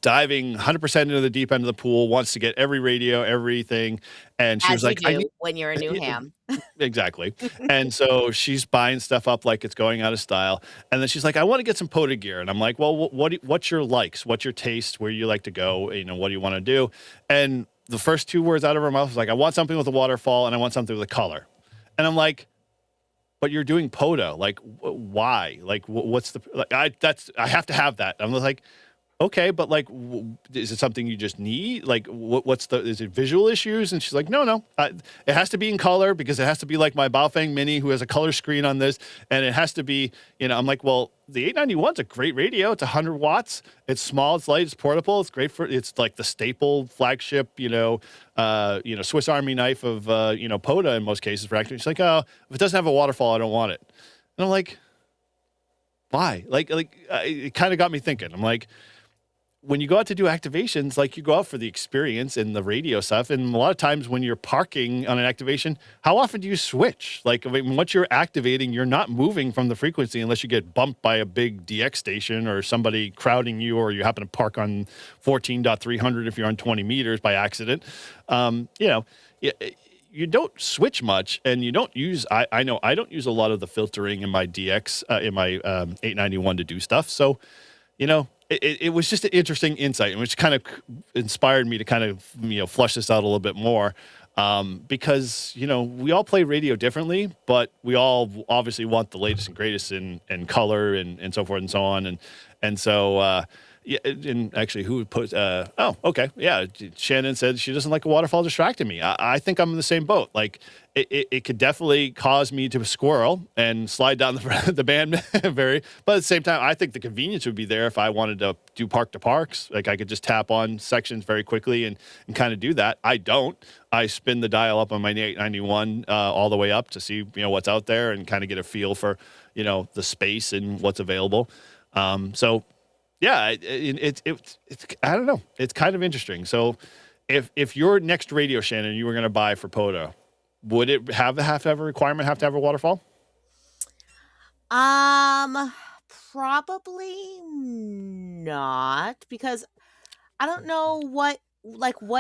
diving 100% into the deep end of the pool, wants to get every radio, everything. And she was As you like, I do need. when you're a new Yeah, ham. exactly. And so she's buying stuff up like it's going out of style. And then she's like, I want to get some POTA gear. And I'm like, well, what's your likes? What's your taste? Where you like to go? What do you want to do? And the first two words out of her mouth was like, I want something with a waterfall and I want something with a color. And I'm like, but you're doing POTA. Like, why? Like, what's the, like, I have to have that. I'm like, okay, but like, is it something you just need? Like, is it visual issues? And she's like, no, it has to be in color, because it has to be like my Baofeng Mini, who has a color screen on this. And it has to be, I'm like, well, the 891's a great radio. It's 100 watts. It's small, it's light, it's portable. It's great it's like the staple flagship, Swiss Army knife of, POTA in most cases for acting. She's like, oh, if it doesn't have a waterfall, I don't want it. And I'm like, why? It kind of got me thinking. I'm like, when you go out to do activations, like, you go out for the experience and the radio stuff. And a lot of times when you're parking on an activation, how often do you switch? Like, once you're activating, you're not moving from the frequency unless you get bumped by a big DX station or somebody crowding you, or you happen to park on 14.300 if you're on 20 meters by accident. You don't switch much, and you don't use, I know I don't use a lot of the filtering in my DX, in my 891 to do stuff. So, it was just an interesting insight, which kind of inspired me to kind of, flush this out a little bit more. Because, we all play radio differently, but we all obviously want the latest and greatest in color and so forth and so on. And so, yeah, and actually, who would put? Okay, yeah. Shannon said she doesn't like a waterfall distracting me. I think I'm in the same boat. Like, it could definitely cause me to squirrel and slide down the band but at the same time, I think the convenience would be there if I wanted to do park to parks. Like, I could just tap on sections very quickly and kind of do that. I don't. I spin the dial up on my 891 all the way up to see what's out there and kind of get a feel for the space and what's available. So. Yeah, it's I don't know. It's kind of interesting. So, if your next radio, Shannon, you were going to buy for POTA, would it have to have a requirement, have to have a waterfall? Um, Probably not, because I don't know what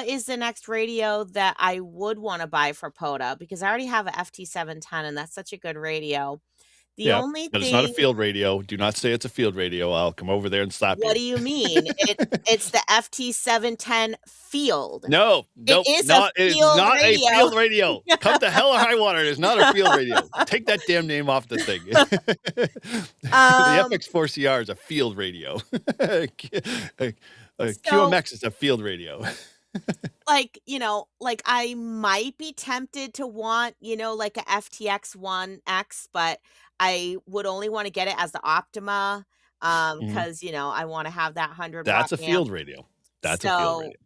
is the next radio that I would wanna buy for POTA, because I already have a FT710, and that's such a good radio. The Yeah, only but it's not a thing field radio. Do not say it's a field radio. I'll come over there and slap What you. do you mean? It's the FT710 Field. No, It nope, is a not it is field not a radio. field radio. Come to hell or high water, it is not a field radio. Take that damn name off the thing. The Um, FX4CR is a field radio. so QMX is a field radio. like I might be tempted to want, like a FTX1X, but I would only want to get it as the Optima, Mhm. because I want to have that 100 watt That's a amp. field radio. That's a field So, radio.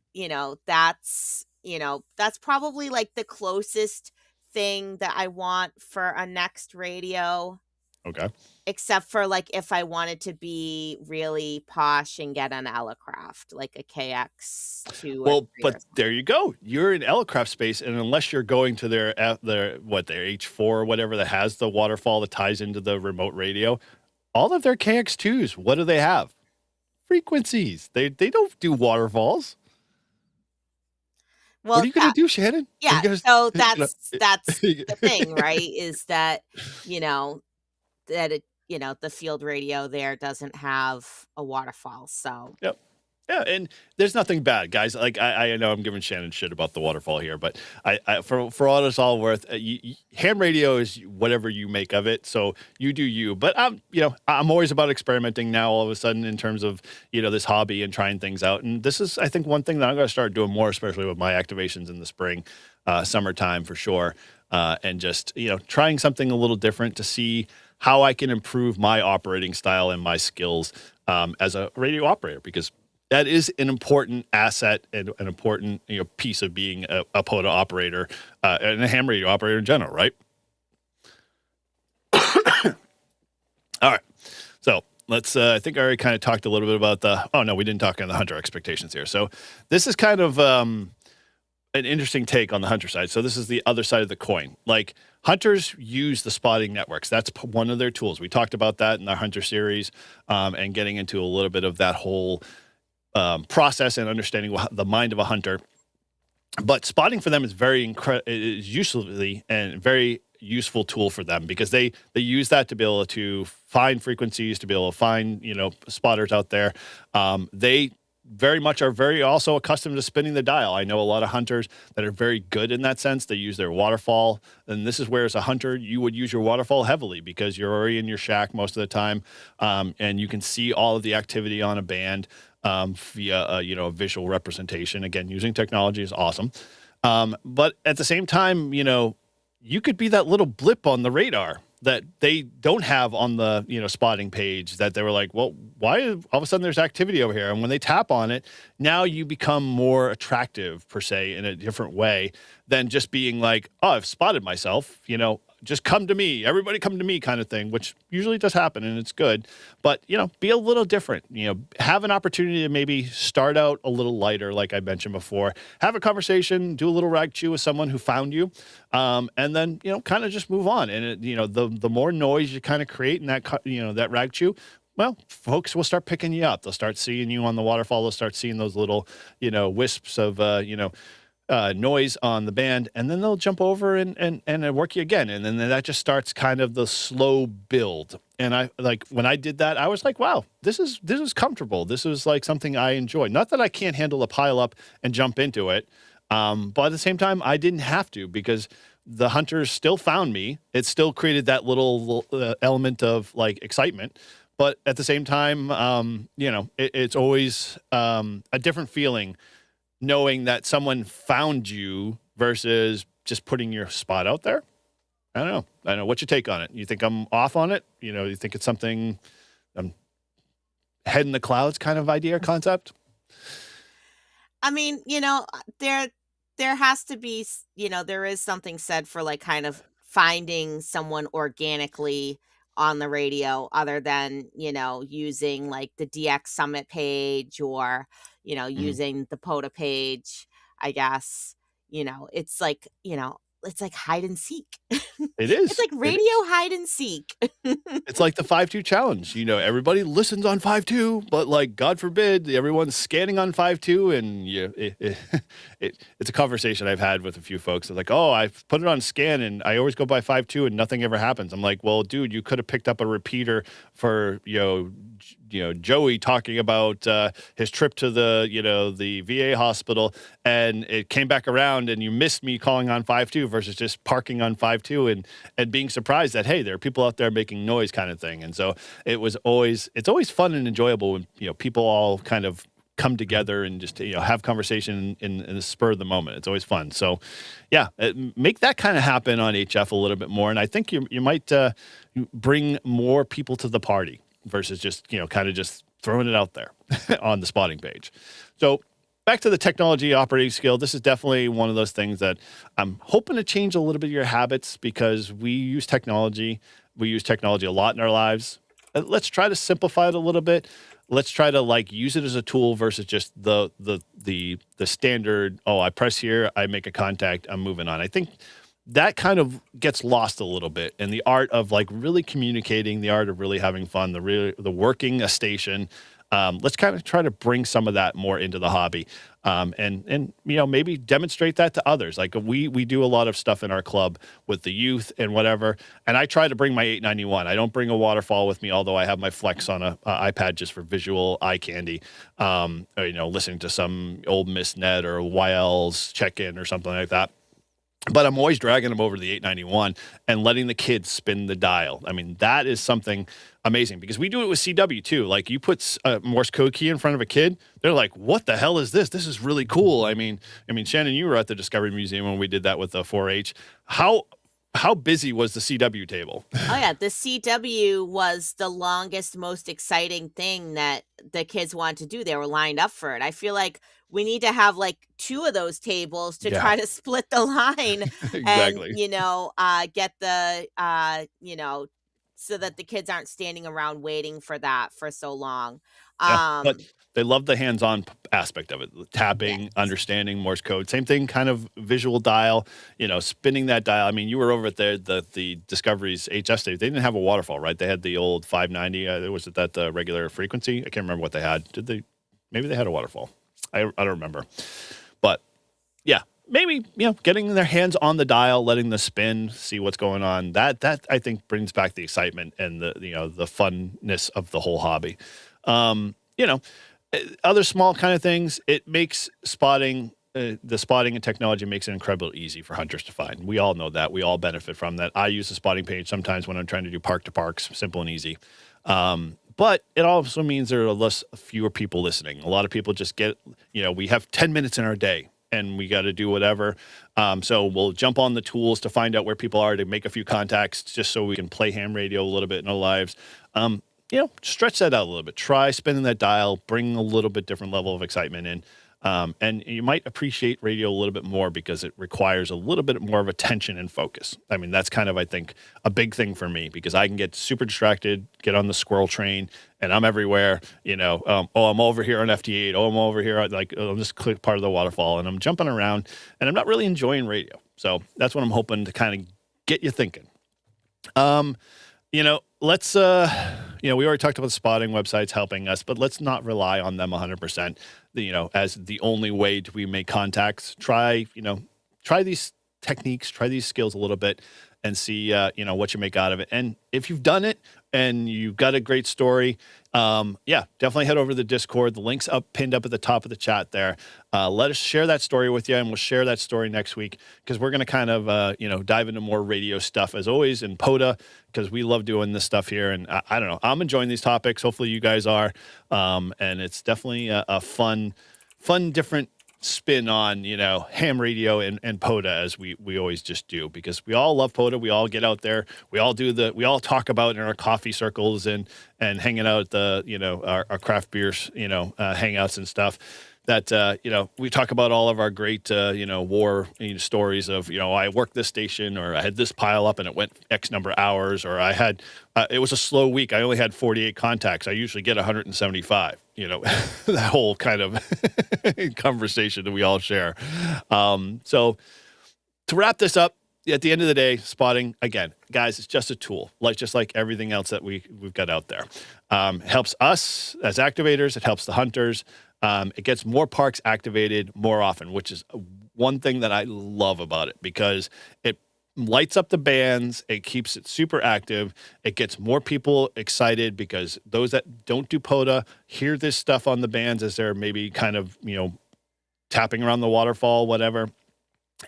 that's probably like the closest thing that I want for a next radio, Okay. except for like if I wanted to be really posh and get an Elecraft, like a KX2 or Well, 3 but or there you go. You're in Elecraft space, and unless you're going to their H4 or whatever that has the waterfall that ties into the remote radio, all of their KX2s, what do they have? Frequencies. They don't do waterfalls. What Well, are you gonna do, Shannon? Are yeah, you gonna so you know, that's the thing, right? Is that, you know, the field radio there doesn't have a waterfall, so Yep. Yeah, and there's nothing bad, guys. Like I know I'm giving Shannon shit about the waterfall here, but for all it's all worth, ham radio is whatever you make of it. So you do you. But I'm always about experimenting now. All of a sudden, in terms of this hobby and trying things out, and this is I think one thing that I'm going to start doing more, especially with my activations in the spring, summertime for sure, and just trying something a little different to see how I can improve my operating style and my skills as a radio operator, because that is an important asset and an important piece of being a POTA operator and a ham radio operator in general, right? All right. So let's, I think I already kind of talked a little bit about oh no, we didn't talk on the hunter expectations here. So this is kind of an interesting take on the hunter side. So this is the other side of the coin. Like hunters use the spotting networks. That's one of their tools. We talked about that in our hunter series and getting into a little bit of that whole process and understanding the mind of a hunter. But spotting for them is is usefully and very useful tool for them, because they use that to be able to find frequencies, to be able to find spotters out there. They very much are very also accustomed to spinning the dial. I know a lot of hunters that are very good in that sense. They use their waterfall, and this is where as a hunter you would use your waterfall heavily because you're already in your shack most of the time, and you can see all of the activity on a band via a visual representation. Again, using technology is awesome, but at the same time, you could be that little blip on the radar that they don't have on the spotting page, that they were like, well, why all of a sudden there's activity over here? And when they tap on it, now you become more attractive per se in a different way than just being like, oh, I've spotted myself, just come to me, everybody come to me kind of thing, which usually does happen and it's good. But, be a little different, have an opportunity to maybe start out a little lighter, like I mentioned before, have a conversation, do a little rag chew with someone who found you, and then, kind of just move on. And, the more noise you kind of create in that, that rag chew, well, folks will start picking you up. They'll start seeing you on the waterfall. They'll start seeing those little, wisps of, noise on the band, and then they'll jump over and work you again. And then that just starts kind of the slow build. And I like when I did that, I was like, wow, this is comfortable. This is like something I enjoy. Not that I can't handle a pile up and jump into it. But at the same time, I didn't have to, because the hunters still found me. It still created that little element of like excitement. But at the same time, it's always a different feeling knowing that someone found you versus just putting your spot out there. I don't know. I don't know. What's your take on it? You think I'm off on it? You think it's something head in the clouds kind of idea or concept? I mean, there has to be, there is something said for like kind of finding someone organically on the radio, other than, using like the DX Summit page, or, Mhm. using the POTA page, I guess. It's like, it's like hide and seek. It It's is. like It radio is. hide and seek. It's like the 5-2 challenge. Everybody listens on 5-2, but like God forbid, everyone's scanning on 5-2, and it's a conversation I've had with a few folks. They're like, "Oh, I've put it on scan, and I always go by 5-2, and nothing ever happens." I'm like, "Well, dude, you could have picked up a repeater for Joey talking about his trip to the VA hospital, and it came back around, and you missed me calling on 5-2 versus just parking on 5-2 and being surprised that, hey, there are people out there making noise, kind of thing." And so it's always fun and enjoyable when people all kind of come together and just have conversation in the spur of the moment. It's always fun. So yeah, make that kind of happen on HF a little bit more, and I think you might bring more people to the party versus just kind of just throwing it out there on the spotting page. So back to the technology operating skill. This is definitely one of those things that I'm hoping to change a little bit of your habits, because we use technology. We use technology a lot in our lives. Let's try to simplify it a little bit. Let's try to use it as a tool versus just the standard, oh, I press here, I make a contact, I'm moving on. I think that kind of gets lost a little bit in the art of really communicating, the art of really having fun, the working a station. Let's kind of try to bring some of that more into the hobby, and maybe demonstrate that to others. Like we do a lot of stuff in our club with the youth and whatever, and I try to bring my 891. I don't bring a waterfall with me, although I have my Flex on a iPad just for visual eye candy. Listening to some old Miss Net or YL's check-in or something like that. But I'm always dragging them over to the 891 and letting the kids spin the dial. I mean, that is something amazing, because we do it with CW too. Like, you put a Morse code key in front of a kid, they're like, "What the hell is this? This is really cool." I mean, Shannon, you were at the Discovery Museum when we did that with the 4-H. How busy was the CW table? Oh yeah, the CW was the longest, most exciting thing that the kids wanted to do. They were lined up for it. I feel like we need to have like two of those tables to Yeah, try to split the line and, exactly. get so that the kids aren't standing around waiting for that for so long. Yeah, but Um, they love the hands-on aspect of it, the tapping, yes. understanding Morse code. Same thing, kind of visual dial, spinning that dial. I mean, you were over at the Discovery's HF stage. They didn't have a waterfall, right? They had the old 590. Was it that the regular frequency? I can't remember what they had. Did they? Maybe they had a waterfall. I don't remember. But yeah, maybe getting their hands on the dial, letting the spin, see what's going on. That I think brings back the excitement and the funness of the whole hobby. Um, you know, Other small kind of things. It makes spotting. The spotting and technology makes it incredibly easy for hunters to find. We all know that. We all benefit from that. I use the spotting page sometimes when I'm trying to do park to parks, simple and easy. But it also means there are fewer people listening. A lot of people just we have 10 minutes in our day and we got to do whatever. So we'll jump on the tools to find out where people are, to make a few contacts just so we can play ham radio a little bit in our lives. Stretch that out a little bit. Try spinning that dial, bring a little bit different level of excitement in. And you might appreciate radio a little bit more because it requires a little bit more of attention and focus. I mean, that's kind of, I think, a big thing for me, because I can get super distracted, get on the squirrel train, and I'm everywhere. I'm over here on FT8. Oh, I'm over here. I'll just click part of the waterfall, and I'm jumping around, and I'm not really enjoying radio. So that's what I'm hoping to kind of get you thinking. Let's, we already talked about the spotting websites helping us, but let's not rely on them 100%, as the only way we make contacts. Try these techniques, try these skills a little bit and see, what you make out of it. And if you've done it and you've got a great story, definitely head over to the Discord. The link's pinned up at the top of the chat there. Let us share that story with you, and we'll share that story next week, because we're going to kind of, dive into more radio stuff as always in POTA, because we love doing this stuff here. And I don't know, I'm enjoying these topics. Hopefully you guys are. And it's definitely a fun, different spin on, ham radio and POTA, as we always just do, because we all love POTA. We all get out there. We all talk about in our coffee circles and hanging out at the, our craft beers, hangouts and stuff. That, we talk about all of our great, war stories of, I worked this station, or I had this pile up and it went X number of hours, or I had, it was a slow week. I only had 48 contacts. I usually get 175, that whole kind of conversation that we all share. So to wrap this up, at the end of the day, spotting, again, guys, it's just a tool, just like everything else that we've got out there. It helps us as activators. It helps the hunters. It gets more parks activated more often, which is one thing that I love about it, because it lights up the bands. It keeps it super active. It gets more people excited, because those that don't do POTA hear this stuff on the bands as they're maybe kind of, tapping around the waterfall, whatever.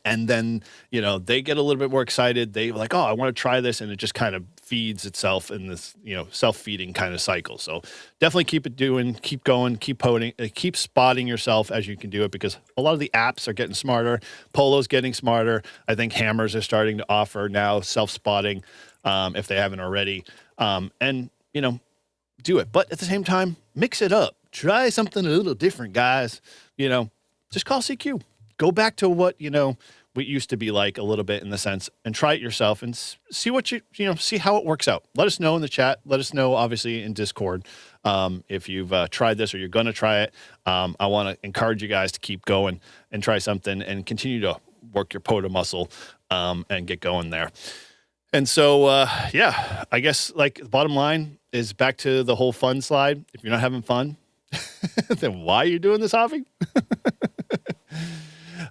And then, they get a little bit more excited. They like, oh, I want to try this. And it just kind of feeds itself in this, self-feeding kind of cycle. So definitely keep going, keep spotting yourself as you can do it, because a lot of the apps are getting smarter. Polo's getting smarter. I think hammers are starting to offer now self-spotting, if they haven't already. And, do it. But at the same time, mix it up. Try something a little different, guys. Just call CQ. Go back to what used to be like a little bit, in the sense, and try it yourself and see what see how it works out. Let us know in the chat. Let us know, obviously, in Discord, if you've tried this or you're going to try it. I want to encourage you guys to keep going and try something and continue to work your POTA muscle, and get going there. And so, I guess the bottom line is back to the whole fun slide. If you're not having fun, then why are you doing this hobby?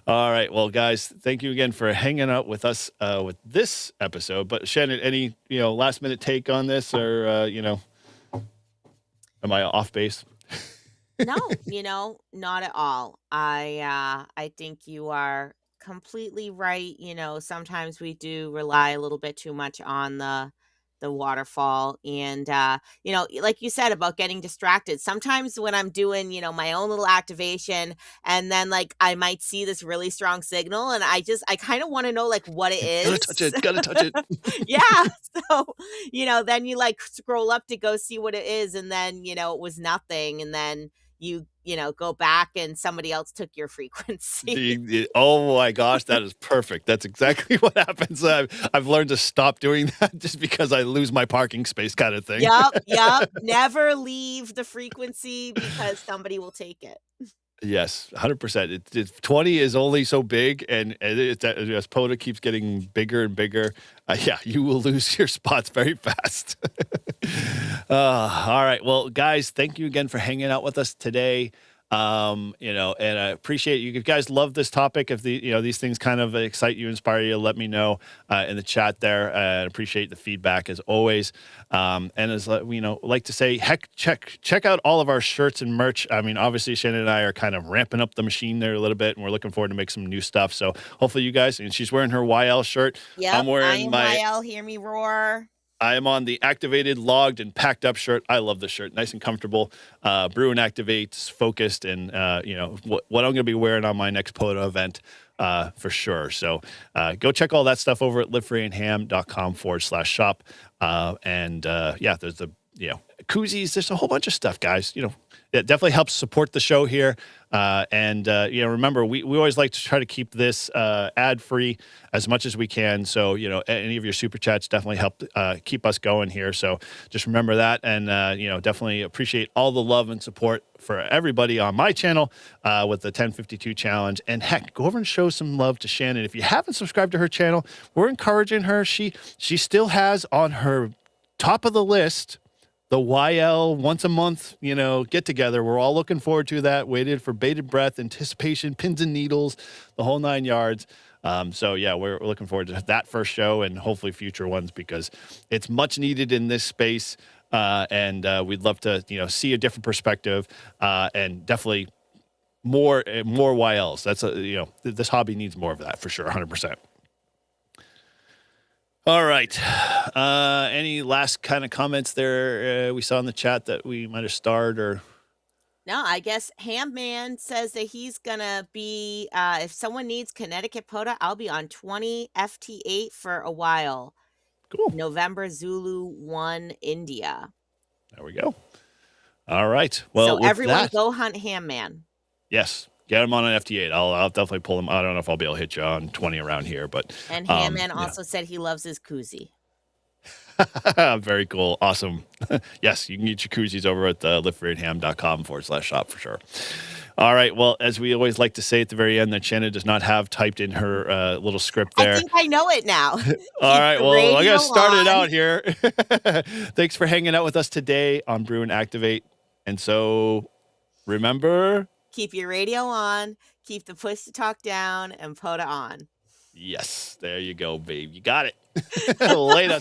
All right. Well, guys, thank you again for hanging out with us with this episode. But Shannon, any last minute take on this, or am I off base? No, not at all. I think you are completely right. Sometimes we do rely a little bit too much on the waterfall, and like you said about getting distracted. Sometimes when I'm doing, my own little activation, and then I might see this really strong signal, and I kind of want to know what it is. Gotta touch it. Yeah. So, then you scroll up to go see what it is, and then, it was nothing, and then you go back and somebody else took your frequency. Oh my gosh, that is perfect. That's exactly what happens. I've learned to stop doing that, just because I lose my parking space, kind of thing. Yep. Never leave the frequency, because somebody will take it. Yes, 100%. 20 is only so big, and as POTA keeps getting bigger and bigger, you will lose your spots very fast. All right. Well, guys, thank you again for hanging out with us today. And I appreciate you. If you guys love this topic, if these things kind of excite you, inspire you, let me know in the chat there. I appreciate the feedback as always. And as like to say, heck, check out all of our shirts and merch. I mean, obviously Shannon and I are kind of ramping up the machine there a little bit, and we're looking forward to make some new stuff. So hopefully you guys, and she's wearing her YL shirt. Yeah, I'm wearing my YL, hear me roar. I am on the activated, logged, and packed up shirt. I love this shirt. Nice and comfortable. Brew and Activate, focused, and what I'm going to be wearing on my next POTA event for sure. So go check all that stuff over at liveFreeandHam.com/shop. And there's the koozies. There's a whole bunch of stuff, guys. It definitely helps support the show here. Remember, we always like to try to keep this ad-free as much as we can. So, any of your super chats definitely help keep us going here. So just remember that. And, definitely appreciate all the love and support for everybody on my channel with the 1052 challenge. And heck, go over and show some love to Shannon. If you haven't subscribed to her channel, we're encouraging her. She still has on her top of the list the YL once a month, get together. We're all looking forward to that. Waited for bated breath, anticipation, pins and needles, the whole 9 yards. We're looking forward to that first show, and hopefully future ones, because it's much needed in this space. And we'd love to, see a different perspective, and definitely more YLs. That's this hobby needs more of that for sure. 100%. All right. Any last kind of comments there we saw in the chat that we might have starred or? No, I guess Hamman says that he's going to be, if someone needs Connecticut POTA, I'll be on 20 FT8 for a while. Cool. November Zulu 1 India. There we go. All right. Well, so everyone go hunt Hamman. Yes. Get him on an FT8. I'll definitely pull him. I don't know if I'll be able to hit you on 20 around here, but. And Hamman also said he loves his koozie. Very cool. Awesome. Yes, you can get your koozies over at liveFreeandHam.com/shop for sure. All right. Well, as we always like to say at the very end, that Shannon does not have typed in her little script I there. think I know it now. All Keep right. the Well, I got radio to start it on. out here. Thanks for hanging out with us today on Brew and Activate. And so remember, Keep your radio on, keep the push to talk down, and POTA on. yes, there you go, babe. You got it. Later.